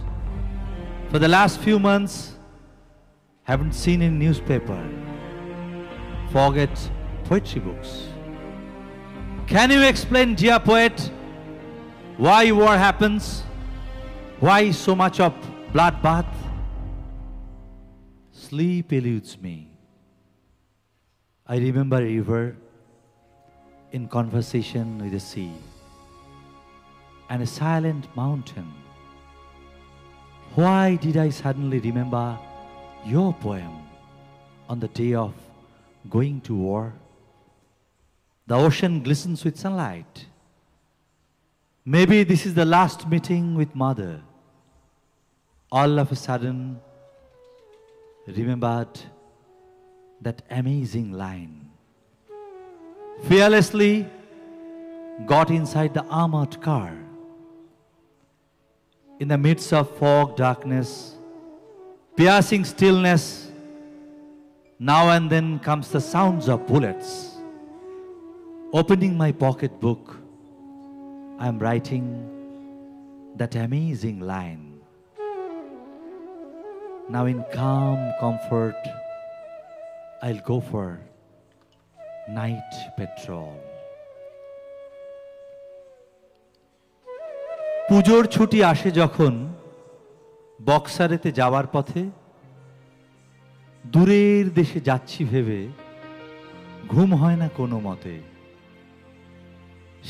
For the last few months, haven't seen in newspaper. Forget poetry books. Can you explain, dear poet, why war happens? Why so much of bloodbath? Sleep eludes me. I remember a river in conversation with the sea and a silent mountain. Why did I suddenly remember your poem on the day of going to war? The ocean glistens with sunlight. Maybe this is the last meeting with mother. All of a sudden, remembered that amazing line. Fearlessly got inside the armored car. In the midst of fog, darkness, piercing stillness, now and then comes the sounds of bullets. Opening my pocketbook, I am writing that amazing line. Now in calm comfort, I'll go for night patrol. পুজোর ছুটি আসে যখন বক্সারেতে যাওয়ার পথে, দূরের দেশে যাচ্ছি ভেবে ঘুম হয় না কোনো মতে।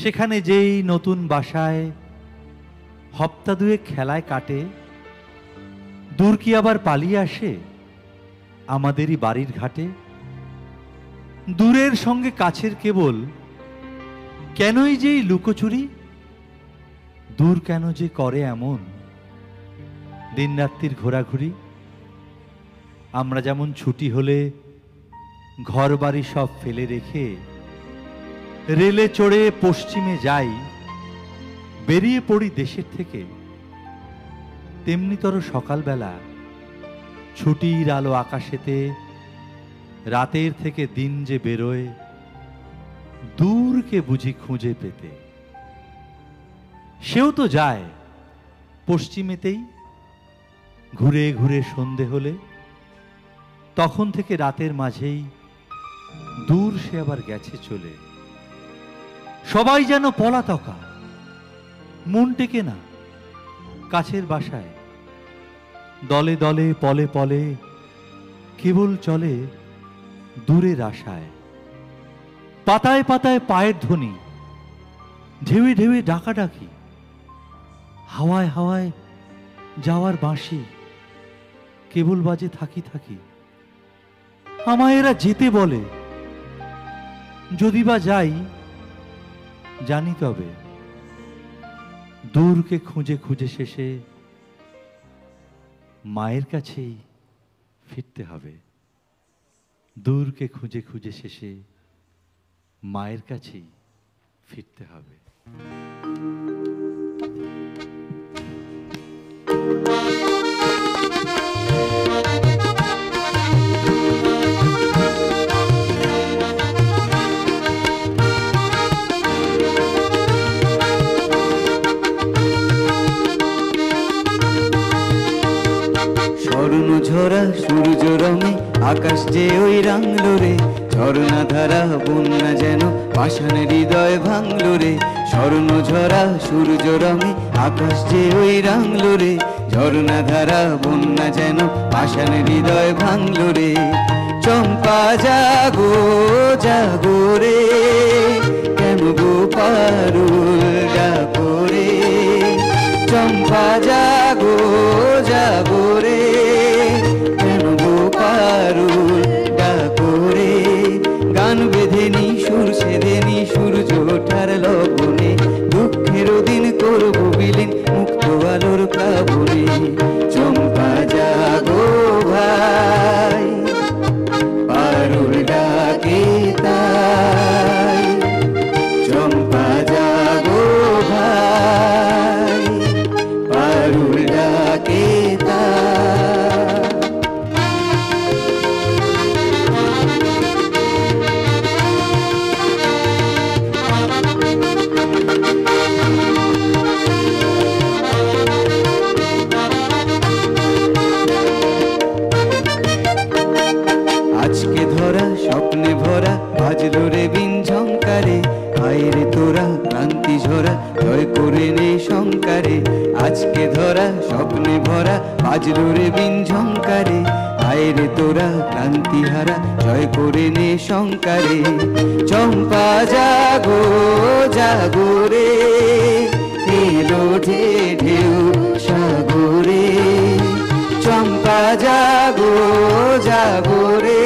সেখানে যেই নতুন বাসায় হপ্তা দুয়েক খেলায় কাটে, দূর কি আবার পালিয়ে আসে আমাদেরই বাড়ির ঘাটে? দূরের সঙ্গে কাছের কেবল কেনই যেই লুকোচুরি, দূর কেন যে করে এমন দিনরাত্রির ঘোরাঘুরি? আমরা যেমন ছুটি হলে ঘর বাড়ি সব ফেলে রেখে রেলে চড়ে পশ্চিমে যাই, বেরিয়ে পড়ি দেশের থেকে, তেমনিতর সকালবেলা ছুটির আলো আকাশেতে রাতের থেকে দিন যে বেরোয় দূরকে বুঝি খুঁজে পেতে। সেও তো যায় পশ্চিমেতেই, ঘুরে ঘুরে সন্ধে হলে, তখন থেকে রাতের মাঝেই দূর সে আবার গেছে চলে। সবাই যেন পলাতকা, মন টেকে না কাছের বাসায়, দলে দলে পলে পলে কেবল চলে দূরের আশায়। পাতায় পাতায় পায়ের ধ্বনি, ঢেউয়ে ঢেউয়ে ডাকাডাকি, হাওয়ায় হাওয়ায় যাওয়ার বাঁশি কেবল বাজে থাকি থাকি। আমায় এরা যেতে বলে, যদি বা যাই জানি তবে দূরকে খুঁজে খুঁজে শেষে মায়ের কাছেই ফিরতে হবে। দূরকে খুঁজে খুঁজে শেষে মায়ের কাছেই ফিরতে হবে। স্বর্ণ ঝরা সূর্য রঙে আকাশ যে ওই রাঙলো রে, ঝর্ণা ধারা বন্যা যেন পাষাণ হৃদয় ভাঙলো রে। স্বর্ণ ঝরা সূর্য রঙে আকাশ যে ওই রাঙলো রে, ঝর্ণা ধারা বন্যা যেন পাষাণ হৃদয় ভাঙলো রে। চম্পা জাগো জাগো রে, কেন গো পারুল ডাকো রে। চম্পা জাগো জাগো রে, কেন গো পারুল ডাকো রে। গান বেঁধেনি সুর সেধেনি সূর্য ওঠার লবণে, দুঃখের দিন করবো বিলীন মুক্ত আলোর প্লাবনে। চম্পা জাগো ভাই, আজকে ধরা স্বপ্নে ভরা বাজলো রে বিন ঝংকারে, আয় রে তোরা ক্লান্তি হারা জয় করে নে শঙ্কারে। চম্পা জাগো জাগো রে, এলো ঢেউ সাগরে। চম্পা জাগো জাগো রে,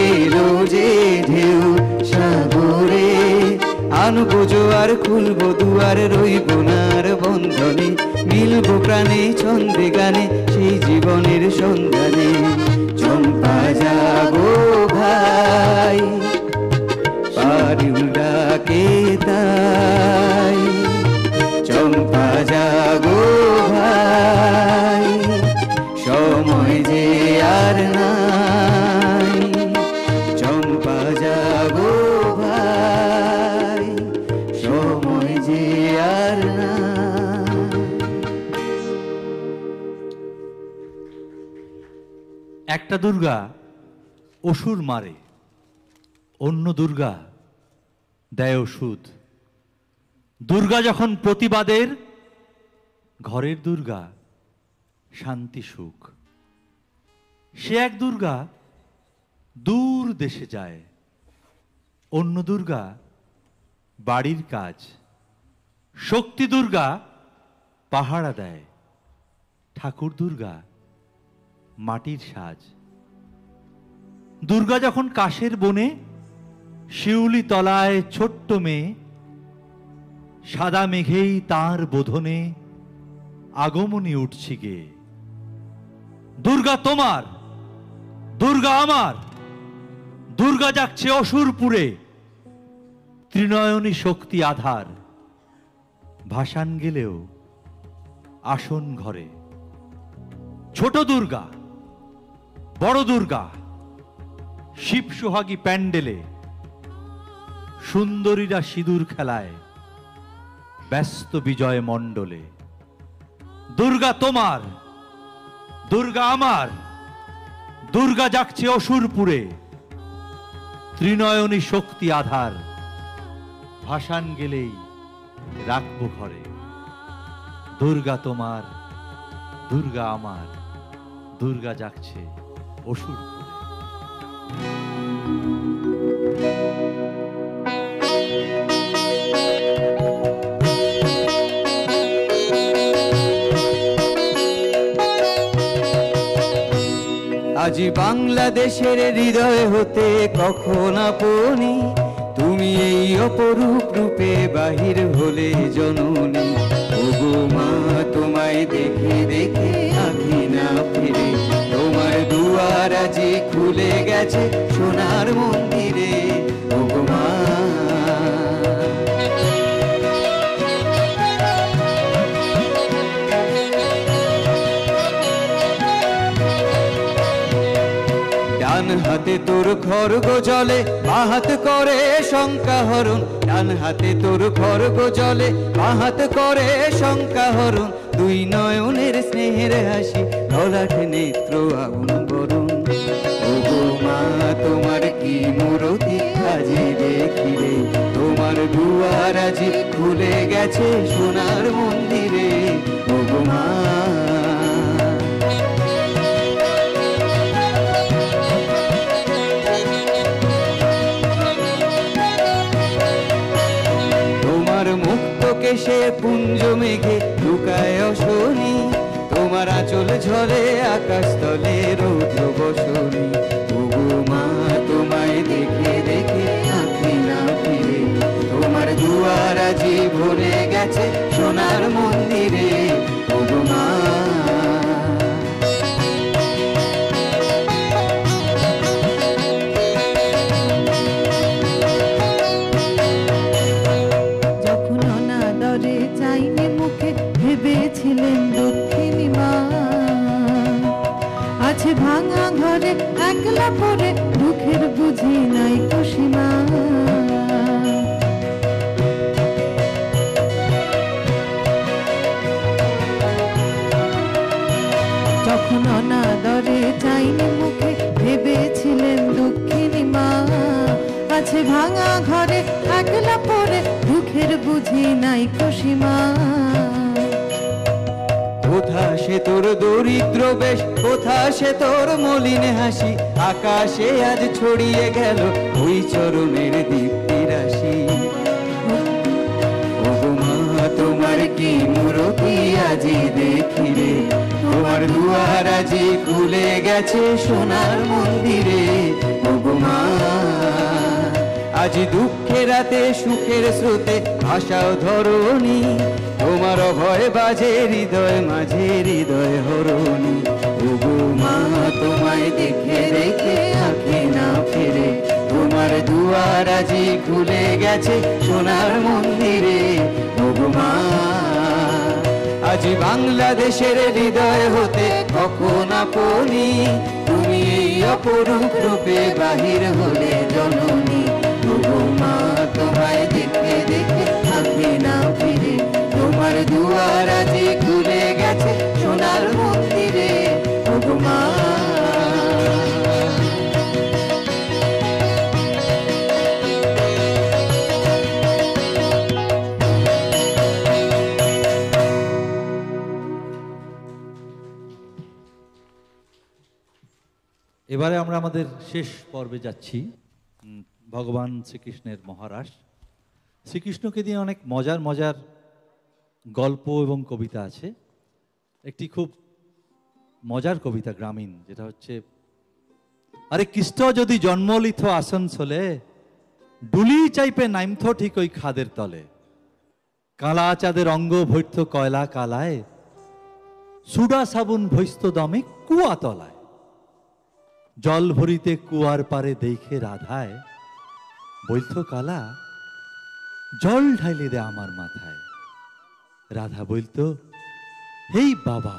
এলো যে ঢেউ সাগরে। আনবো জোয়ার খুলবো দুয়ার, রইব নার বন্ধনে, মিলবো প্রাণে ছন্দে গানে সেই জীবনের সন্ধানে। চম্পা জাগো ভাই, পারুল ডাকে তাই। চম্পা জাগো ভাই, সময় যে আর নাই। চম্পা জাগো ভাই, সময় যে আর নাই। একটা দুর্গা অসুর মারে, অন্য দুর্গা দেয় ওষুধ। দুর্গা যখন প্রতিবাদের, ঘরের দুর্গা শান্তি সুখ। সে এক দুর্গা দূর দেশে যায়, অন্য দুর্গা বাড়ির কাজ। শক্তি দুর্গা পাহারা দেয়, ঠাকুর দুর্গা মাটির সাজ। দুর্গা যখন কাশের বনে, শিউলি তলায় ছোট্ট মেয়ে, সাদা মেঘেই তার বোধনে আগমনী উঠছি গে। দুর্গা তোমার, দুর্গা আমার, দুর্গা যাচ্ছে অসুরপুরে, ত্রিনয়নী শক্তি আধার। ভাসান গেলেও আসন ঘরে। ছোট দুর্গা বড় দুর্গা, শিব সোহাগী প্যান্ডেলে, সুন্দরীরা সিঁদুর খেলায় ব্যস্ত বিজয় মণ্ডলে। দুর্গা তোমার, দুর্গা আমার, দুর্গা যাচ্ছে অসুরপুরে, ত্রিনয়নী শক্তি আধার। ভাসান গেলেই রাখবো ঘরে। দুর্গা তোমার, দুর্গা আমার, দুর্গা যাচ্ছে অসুরপুরে। আজি বাংলাদেশের হৃদয় হতে কখন আপনি, তুমি এই অপরূপ রূপে বাহির হলে জননী। ওগো মা তোমায় দেখে দেখে আঁখি না ফিরে, তোমার দুয়ার আজি খুলে গেছে সোনার মন্দিরে। ওগো মা ডান হাতে তোর খড়গ জলে, বাঁ হাত করে শঙ্কা হরণ। ডান হাতে তোর খড়গ জলে, বাঁ হাত করে শঙ্কা হরণ। দুই নয়নের স্নেহের হাসি, ললাট নেত্র আগুন বরণ। ওগো মা তোমার কি মূরতি আজি দেখি রে, তোমার দুয়ার আজি খুলে গেছে সোনার মন্দিরে। ওগো মা কেশে পুঞ্জ মেঘে লুকায় অশনি, তোমার আঁচল ঝরে আকাশ তলে রৌদ্র বসনি। ওগো মা তোমায় দেখে দেখে আঁখি না ফিরে, তোমার দুয়ার আজি ভরে গেছে সোনার মন্দিরে। ওগো মা ভেবেছিলেন দক্ষিণী মা, আছে ভাঙা ঘরে একলা পড়ে, দুঃখের বুঝি নাই খুশিমা। যখন অনাদরে চাইনি মুখে, ভেবেছিলেন দক্ষিণী মা, আছে ভাঙা ঘরে একলা পড়ে, দুঃখের বুঝি নাই খুশিমা। দরিদ্র বেশ কোথা সে তোর মলিন হাসি, আকাশে আজ ছড়িয়ে গেল ওই চরণের দীপ্তি রাশি। ওগো মা তোমার কি মূরতি আজি দেখি রে, তোমার দুয়ার আজি খুলে গেছে সোনার মন্দিরে। ওগো মা আজি দুঃখের রাতে সুখের স্রোতে ভাষাও ধরণী, তোমার অভয় বাজে হৃদয় মাঝে হৃদয় হরণী। ওগো মা তোমায় দেখে দেখে আঁখি না ফেরে, তোমার দুয়ার আজি খুলে গেছে সোনার মন্দিরে। ওগো মা আজি বাংলাদেশের হৃদয় হতে কখন আপনি, তুমি এই অপরূপ রূপে বাহির হলে জননী। ওগো মা তোমায় দেখে দেখে আঁখি না ফিরে, তোমার দুয়ার আজি খুলে গেছে সোনার মন্দিরে। ওগো মা এবারে আমরা আমাদের শেষ পর্বে যাচ্ছি, ভগবান শ্রীকৃষ্ণের মহারাস। শ্রীকৃষ্ণকে দিয়ে অনেক মজার মজার গল্প এবং কবিতা আছে। একটি খুব মজার কবিতা গ্রামীণ, যেটা হচ্ছে, আরে কৃষ্ণ যদি জন্ম লিথ আসানসোলে, ডুলি চাইপে নাইমথ ঠিক ওই খাদের তলে। কালা চাঁদের অঙ্গ ভৈর্থ কয়লা কালায়, সুডা সাবুন ভৈস্ত দমে কুয়া তলায়। জল ভরিতে কুয়ার পারে দেখে রাধায়, বৈথ কালা জল ঢাইলে দে আমার মাথায়। রাধা বলতো, হেই বাবা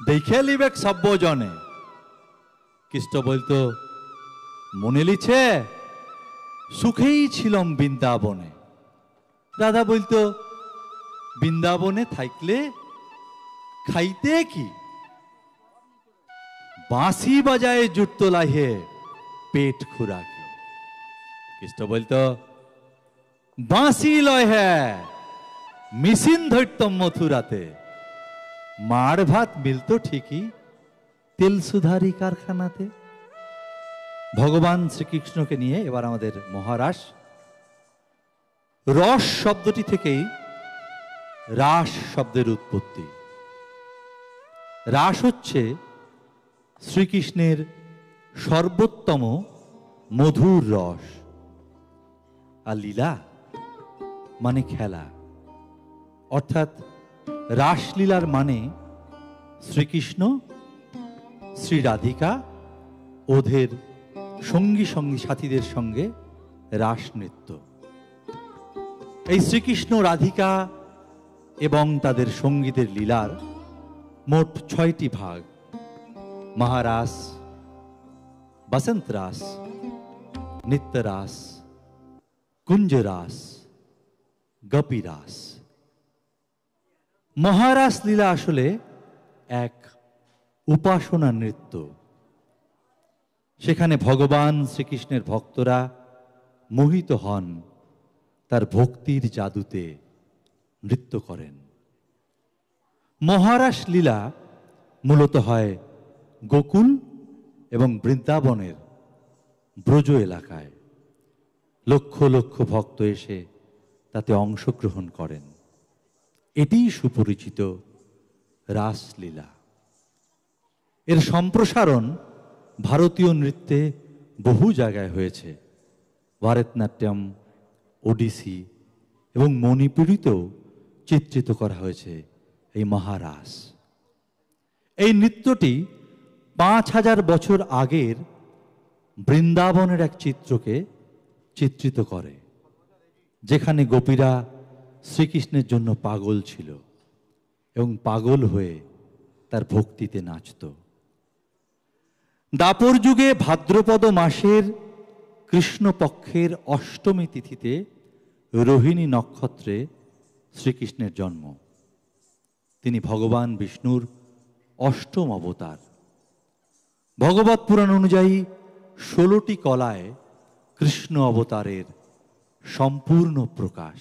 দেখে লিবেক সব্য জনে। কৃষ্ণ বলতো, মনে লিছে সুখেই ছিলাম বৃন্দাবনে। রাধা বলতো, বৃন্দাবনে থাকলে খাইতে কি, বাঁশি বাজায় জুটতো লাহে পেট খুরাকি। কৃষ্ণ বলতো, বাঁশি লয় হ্যাঁ মেশিন ধরতম মথুরাতে। মার ভাত মিলতো ঠিকই তেল সুধারি কারখানাতে। ভগবান শ্রীকৃষ্ণকে নিয়ে এবার আমাদের মহারাস। রস শব্দটি থেকেই রাস শব্দের উৎপত্তি। রাস হচ্ছে শ্রীকৃষ্ণের সর্বোত্তম মধুর রস, আর লীলা মানে খেলা। অর্থাৎ রাসলীলার মানে শ্রীকৃষ্ণ, শ্রী রাধিকা, ওদের সঙ্গী সাথীদের সঙ্গে রাস নৃত্য। এই শ্রীকৃষ্ণ, রাধিকা এবং তাদের সঙ্গীদের লীলার মোট 6টি ভাগ: মহারাস, বসন্ত রাস, নিত্যরাস, কুঞ্জরাস, গোপীরাস। মহারাস লীলা আসলে এক উপাসনা নৃত্য। সেখানে ভগবান শ্রীকৃষ্ণের ভক্তরা মোহিত হন, তার ভক্তির জাদুতে নৃত্য করেন। মহারাস লীলা মূলত হয় গোকুল এবং বৃন্দাবনের ব্রজ এলাকায়। লক্ষ লক্ষ ভক্ত এসে তাতে অংশগ্রহণ করেন। এটিই সুপরিচিত রাসলীলা। এর সম্প্রসারণ ভারতীয় নৃত্যে বহু জায়গায় হয়েছে। ভারতনাট্যম, ওডিসি এবং মণিপুরীতেও চিত্রিত করা হয়েছে এই মহারাস। এই নৃত্যটি 5000 বছর আগের বৃন্দাবনের এক চিত্রকে চিত্রিত করে, যেখানে গোপীরা শ্রীকৃষ্ণের জন্য পাগল ছিল এবং পাগল হয়ে তার ভক্তিতে নাচত। দাপর যুগে ভাদ্রপদ মাসের কৃষ্ণপক্ষের অষ্টমী তিথিতে রোহিণী নক্ষত্রে শ্রীকৃষ্ণের জন্ম। তিনি ভগবান বিষ্ণুর অষ্টম অবতার। ভগবত পুরাণ অনুযায়ী 16টি কলায় কৃষ্ণ অবতারের সম্পূর্ণ প্রকাশ।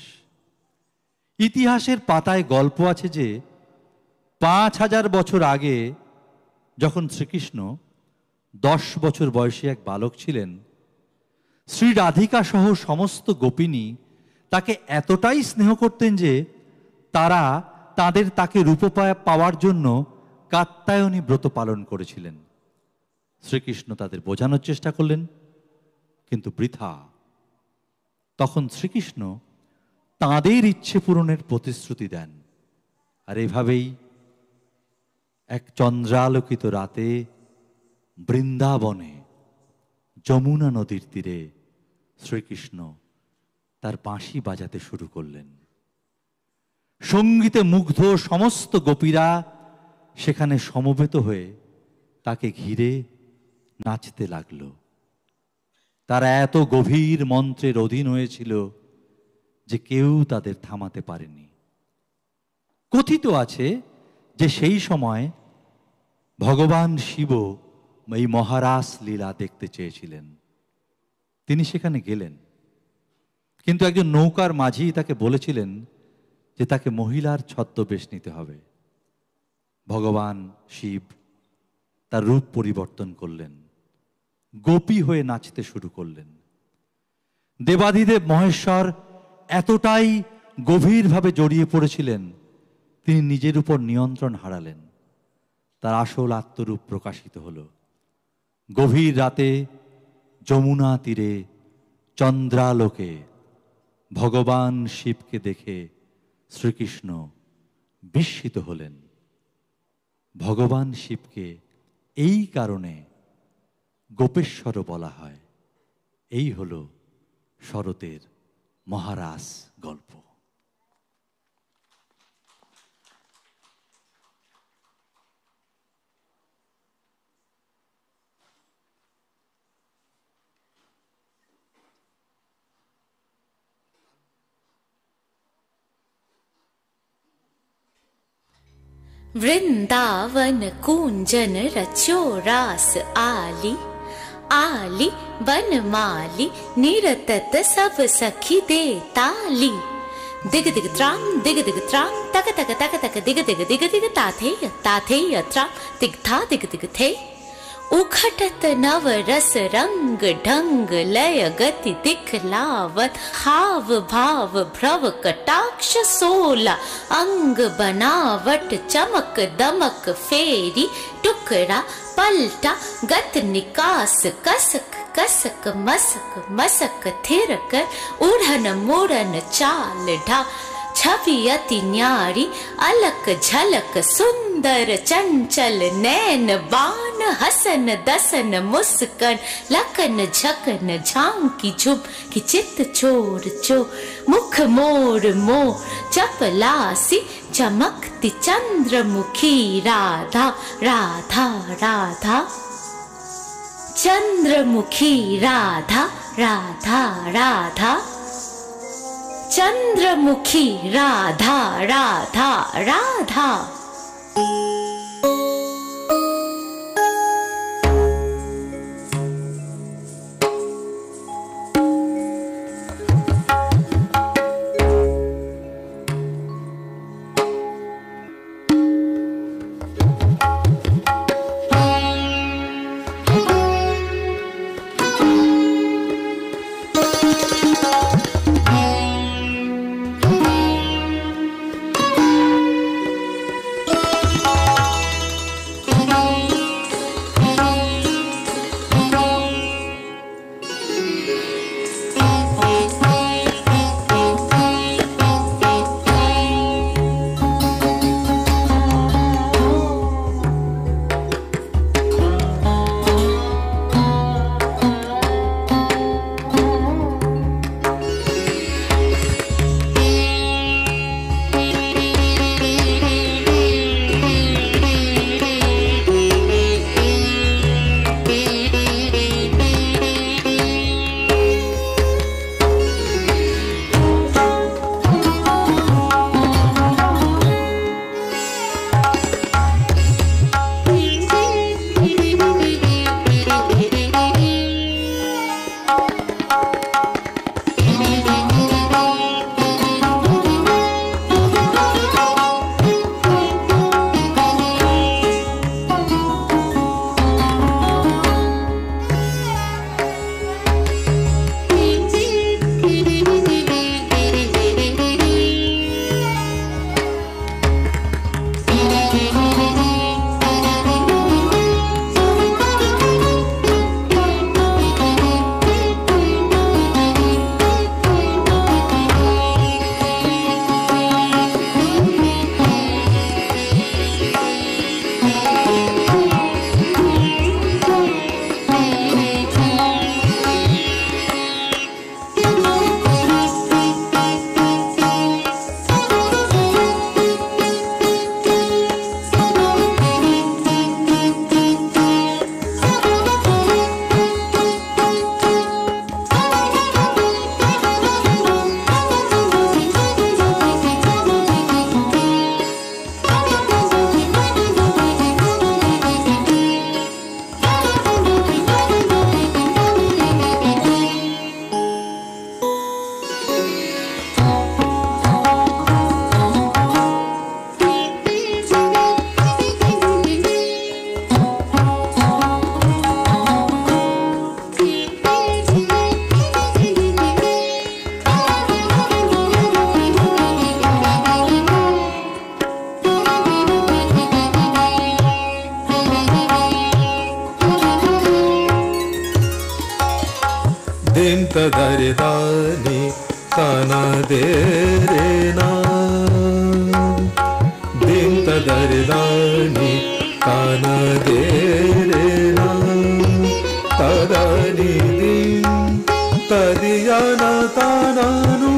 ইতিহাসের পাতায় গল্প আছে যে 5000 বছর আগে যখন শ্রীকৃষ্ণ 10 বছর বয়সী এক বালক ছিলেন, শ্রী রাধিকা সহ সমস্ত গোপিনী তাকে এতটাই স্নেহ করতেন যে তারা তাকে রূপ পাওয়ার জন্য কাত্যায়নী ব্রত পালন করেছিলেন। শ্রীকৃষ্ণ তাদের বোঝানোর চেষ্টা করলেন, কিন্তু বৃথা। তখন শ্রীকৃষ্ণ তাঁদের ইচ্ছে পূরণের প্রতিশ্রুতি দেন। আর এভাবেই এক চন্দ্রালোকিত রাতে বৃন্দাবনে যমুনা নদীর তীরে শ্রীকৃষ্ণ তার বাঁশি বাজাতে শুরু করলেন। সঙ্গীতে মুগ্ধ সমস্ত গোপীরা সেখানে সমবেত হয়ে তাকে ঘিরে নাচতে লাগল। তারা এত গভীর মন্ত্রের অধীন হয়েছিল যে কেউ তাদের থামাতে পারেনি। কথিত আছে যে সেই সময় ভগবান শিব এই মহারাস লীলা দেখতে চেয়েছিলেন। তিনি সেখানে গেলেন, কিন্তু একজন নৌকার মাঝি তাকে বলেছিলেন যে তাকে মহিলার ছদ্মবেশ নিতে হবে। ভগবান শিব তার রূপ পরিবর্তন করলেন, গোপী হয়ে নাচতে শুরু করলেন। দেবাধিদেব মহেশ্বর এতটাই গভীরভাবে জড়িয়ে পড়েছিলেন, তিনি নিজের উপর নিয়ন্ত্রণ হারালেন। তার আসল আত্মরূপ প্রকাশিত হল। গভীর রাতে যমুনা তীরে চন্দ্রালোকে ভগবান শিবকে দেখে শ্রীকৃষ্ণ বিস্মিত হলেন। ভগবান শিবকে এই কারণে গোপেশ্বরও বলা হয়। এই হল শরতের মহারাস গল্প। वृंदावन कूंजन रचो रास आली, आली बनमाली निरतत सब सखी दे ताली। दिग दिग त्राम तक तक तक तक दिग दिग दिग दिग ताथे त्राम दिग था दिग दिग थे। उखटत नव रस रंग ढंग लय गति दिखलावत, हाव भाव भ्रव कटाक्ष सोला अंग बनावट चमक दमक फेरी टुकड़ा पलटा गत निकास कसक कसक मसक मसक थिरकर उड़न मुड़न चाल ढा। छवि अति न्यारी अलक झलक सुंदर चंचल नैन बान हसन दसन मुस्कन लकन झकन झांकी झुम की चित चोर चो मुख मोर मोर चपलासी चमकती Chandramukhi Radha Radha Radha. Chandramukhi Radha Radha Radha. Chandramukhi Radha Radha Radha. tadare dani tana dere na dim tadare dani tana dere na tadani dim tadiyana tananu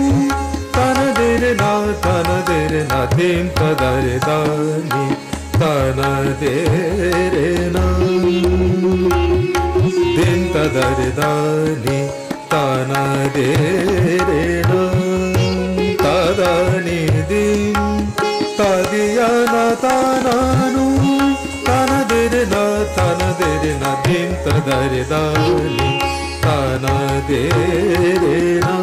tana dere na dim tadare dani tana dere na dim tadare dani tana dere na tadani dim tadiyana tananu tana dere na dim tadare dani tana dere na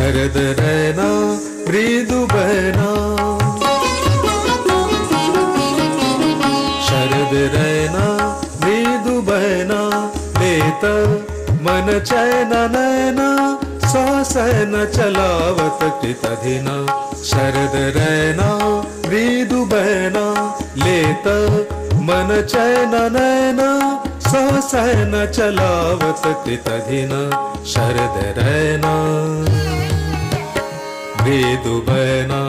शरद रैना मृदु बहना, शरद रैना मृदु बहना, लेत मन चैन नैना, सौसैन चलावत कृतधिना। शरद रैना मृदु बहना, लेत मन चैन नैना, सौसैन चलावत कृतधिना। शरद रैना मृदु बहना।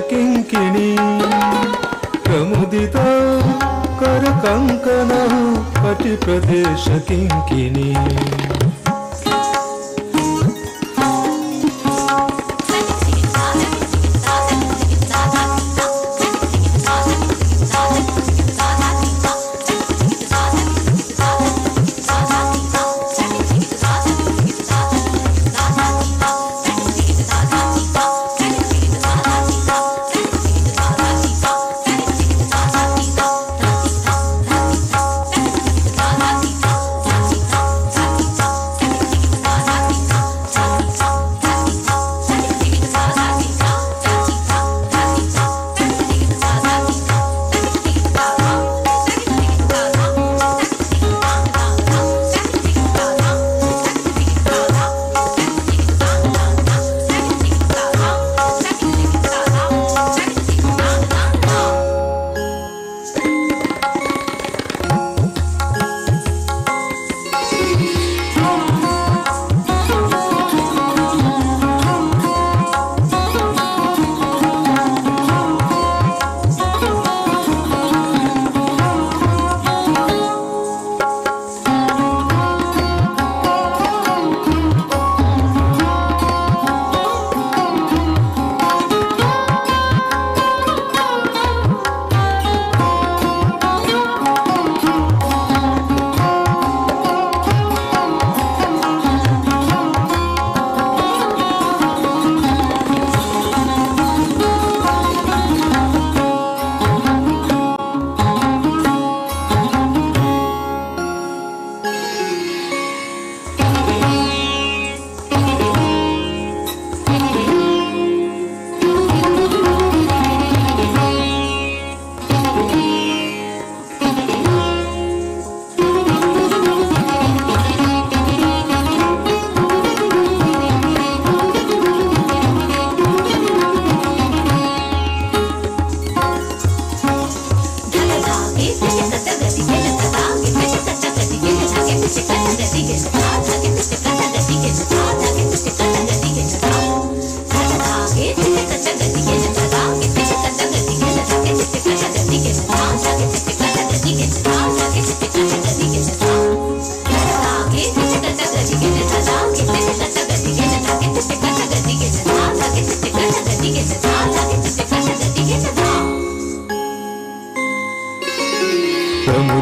किङ्किणी प्रमुदिता कर कंकण कटि प्रदेश किङ्किणी।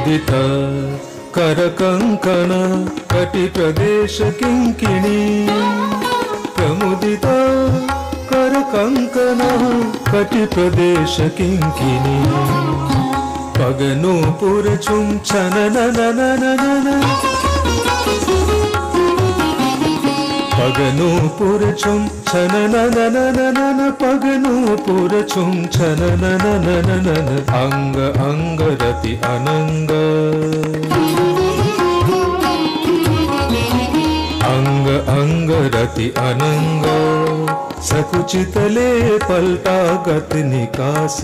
प्रमुदित करकङ्कण कटिप्रदेश किङ्किणी प्रमुदित करकङ्कण कटिप्रदेश किङ्किणी पगनूपुर चुंचन पगनूपुर चुंचन पगनूपुर चुंचन अंग अंग रति अनंग अंग अंग रति अनंग सकुचितले पलटा गत निकास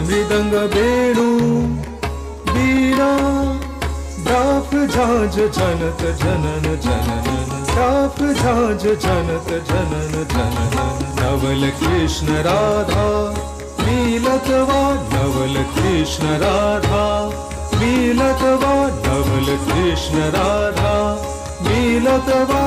मृदंग वेणु वीणा डाफ झांझ जनत जनन जनन डाफ झांझ जनत जनन जनन नवल कृष्ण राधा मीलतवा नवल कृष्ण राधा मीलतवा नवल कृष्ण राधा मीलतवा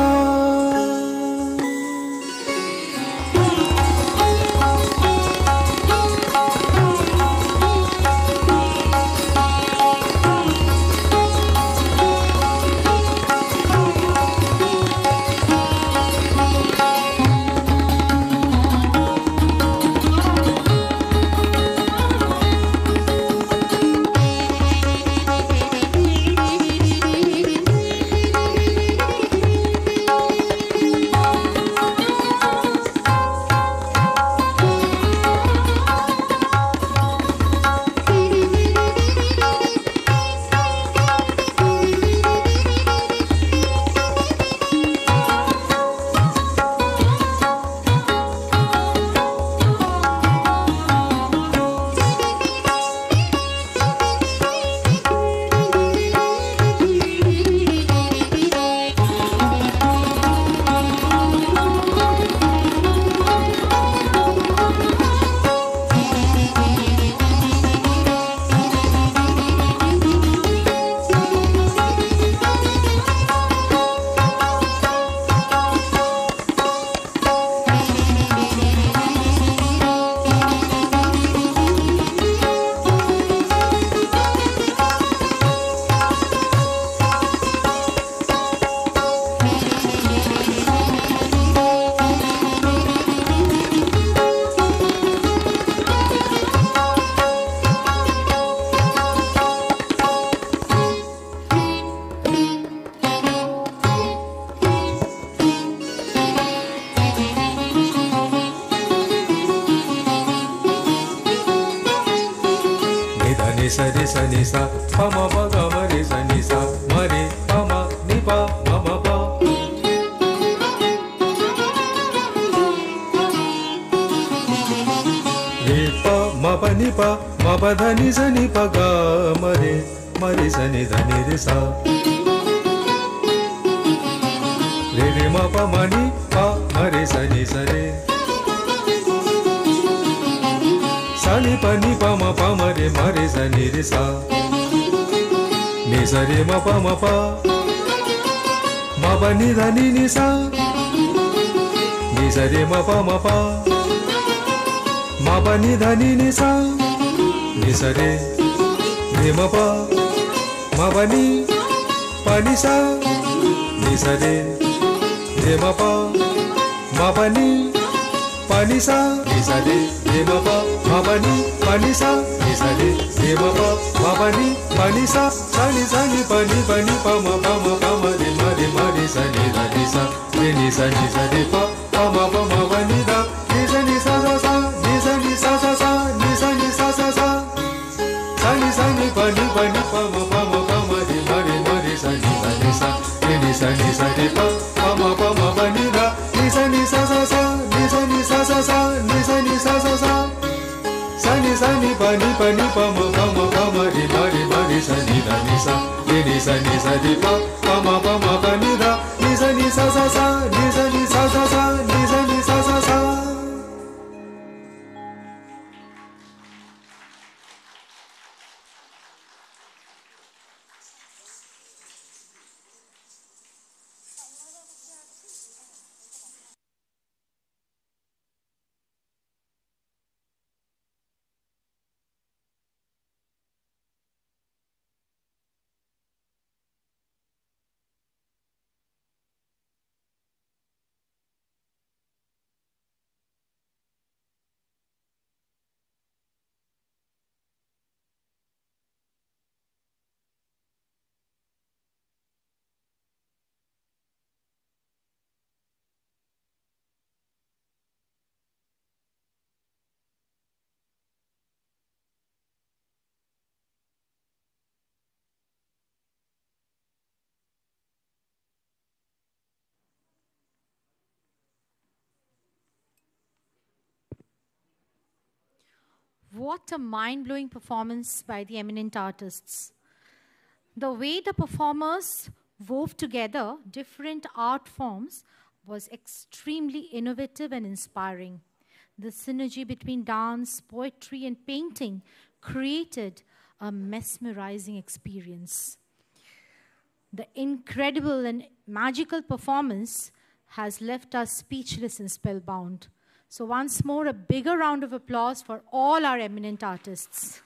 ni sa re sa ni sa pa ma pa ga ma re sa ni sa ma re pa ma ni pa ma ma pa re pa ma pa ni pa ma pa dha ni sa ni pa ga ma re sa ni dha ni re sa re re ma pa ma ni pa ma re sa ni sa re sa ni pa ma re sa ni re sa ni sa re ma pa ma ni dha ni sa ni sa re ma pa ni dha ni sa ni sa re ma pa ni pa ni sa ni sa re ma pa ni pa ni sa ni sa re ma pa ni pa ni sa ni sa re ma pa ni pa ni sa sa ni pa ni pa ma re sa ni dha ni sa ni sa re pa ma ni dha ni sa ni sa sa ni sa ni sa sa ni sa ni sa sa sa sa ni pa ni pa ma re sa ni dha ni sa ni sa re pa ma ni dha ni sa ni sa sa ni sa ni sa sa ni sa ni sa sa sa ni pa ni pa ma re sa ni dha ni sa re pa ma ni dha ni sa ni sa sa ni sa ni sa sa ni sa ni sa sa What a mind-blowing performance by the eminent artists. The way the performers wove together different art forms was extremely innovative and inspiring. The synergy between dance, poetry, and painting created a mesmerizing experience. The incredible and magical performance has left us speechless and spellbound. So once more, a bigger round of applause for all our eminent artists.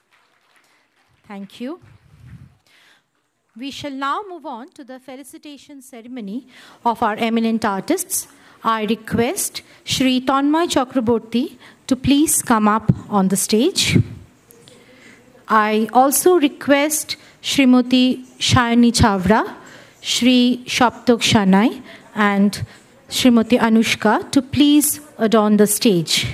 Thank you. We shall now move on to the felicitation ceremony of our eminent artists. I request Shri Tanmay Chakraborty to please come up on the stage. I also request Srimati Shayani Chavra, Shri Shaptok Shanai, and Srimati Anushka to please adorn the stage.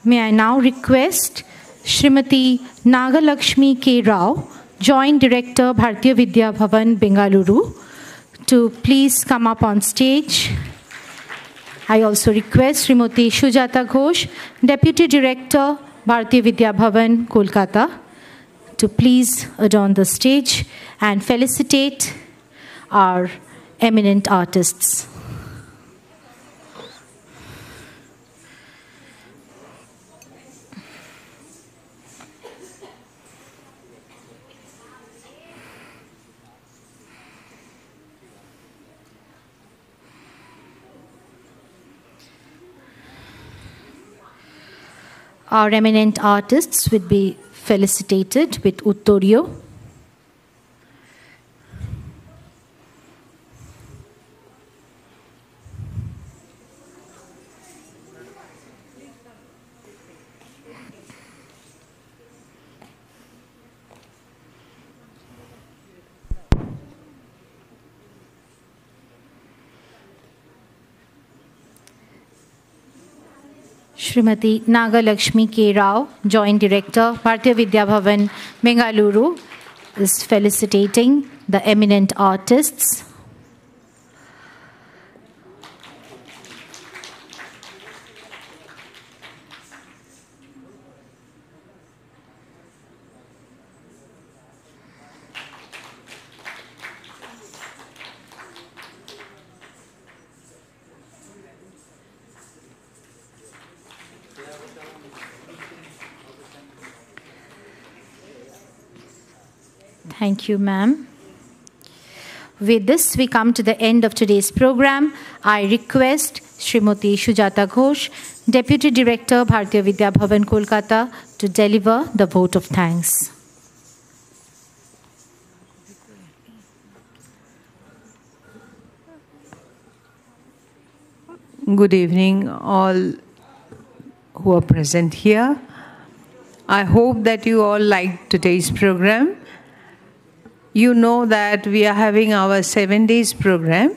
May I now request Srimati Nagalakshmi K. Rao, Joint Director, Bharatiya Vidya Bhavan, Bengaluru, to please come up on stage. I also request Srimati Shujata Ghosh, Deputy Director, Bharatiya Vidya Bhavan, Kolkata, to please adorn the stage and felicitate our eminent artists. Our eminent artists would be felicitated with Uttorio. Srimati Nagalakshmi K. Rao, Joint Director, Bharatiya Vidya Bhavan, Bengaluru, is felicitating the eminent artists. Thank you, ma'am. With this, we come to the end of today's program. I request Srimati Shujata Ghosh, Deputy Director, Bharatiya Vidya Bhavan, Kolkata, to deliver the vote of thanks. Good evening, all who are present here. I hope that you all liked today's program. You know that we are having our 7 days program.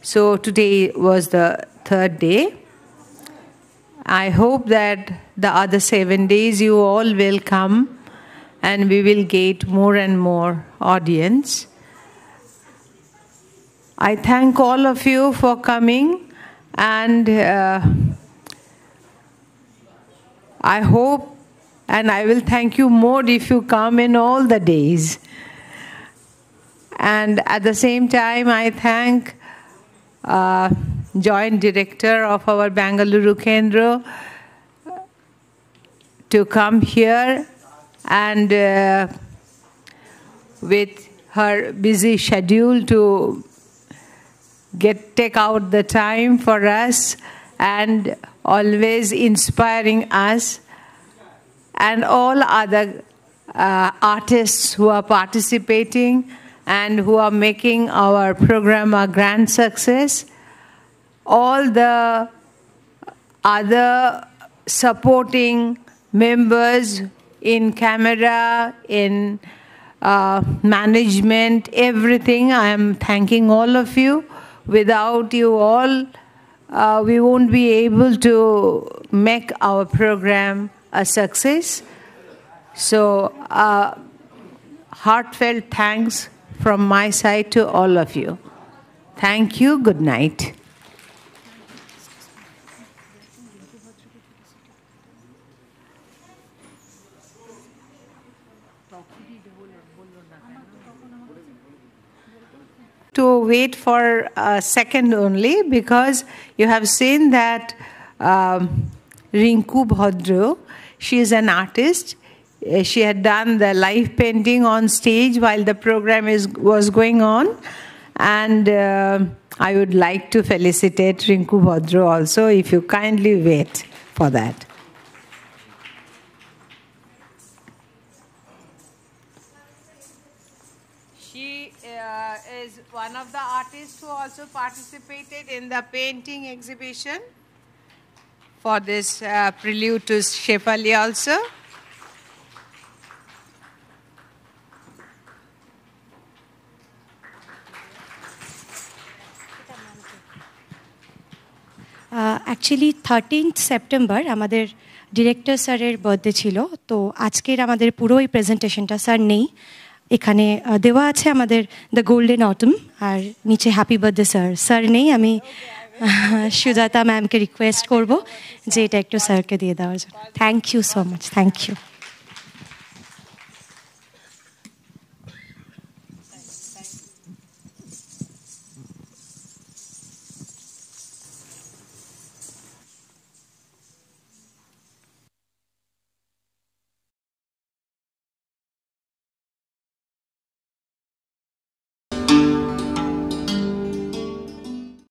So today was the 3rd day. I hope that the other 7 days you all will come and we will get more and more audience. I thank all of you for coming, and I hope and I will thank you more if you come in all the days. And at the same time, I thank Joint Director of our Bengaluru Kendra to come here and with her busy schedule to take out the time for us and always inspiring us, and all other artists who are participating and who are making our program a grand success. All the other supporting members in camera, in management, everything, I am thanking all of you. Without you all, we won't be able to make our program a success. So, heartfelt thanks from my side to all of you. Thank you. Good night. To wait for a second only, because you have seen that Rinku Bhadro, she is an artist. She had done the live painting on stage while the program was going on. And I would like to felicitate Rinku Bhadro also, if you kindly wait for that. She is one of the artists who also participated in the painting exhibition for this prelude to Shefali also. Actually 13th September আমাদের director স্যারের birthday ছিল, তো আজকের আমাদের পুরো এই প্রেজেন্টেশনটা sir নেই, এখানে দেওয়া আছে আমাদের দ্য গোল্ডেন অটম, আর নিচে হ্যাপি বার্থডে স্যার। স্যার নেই, আমি সুজাতা ম্যামকে রিকোয়েস্ট করব যে এটা একটু স্যারকে দিয়ে দেওয়ার জন্য। Thank you so much, thank you.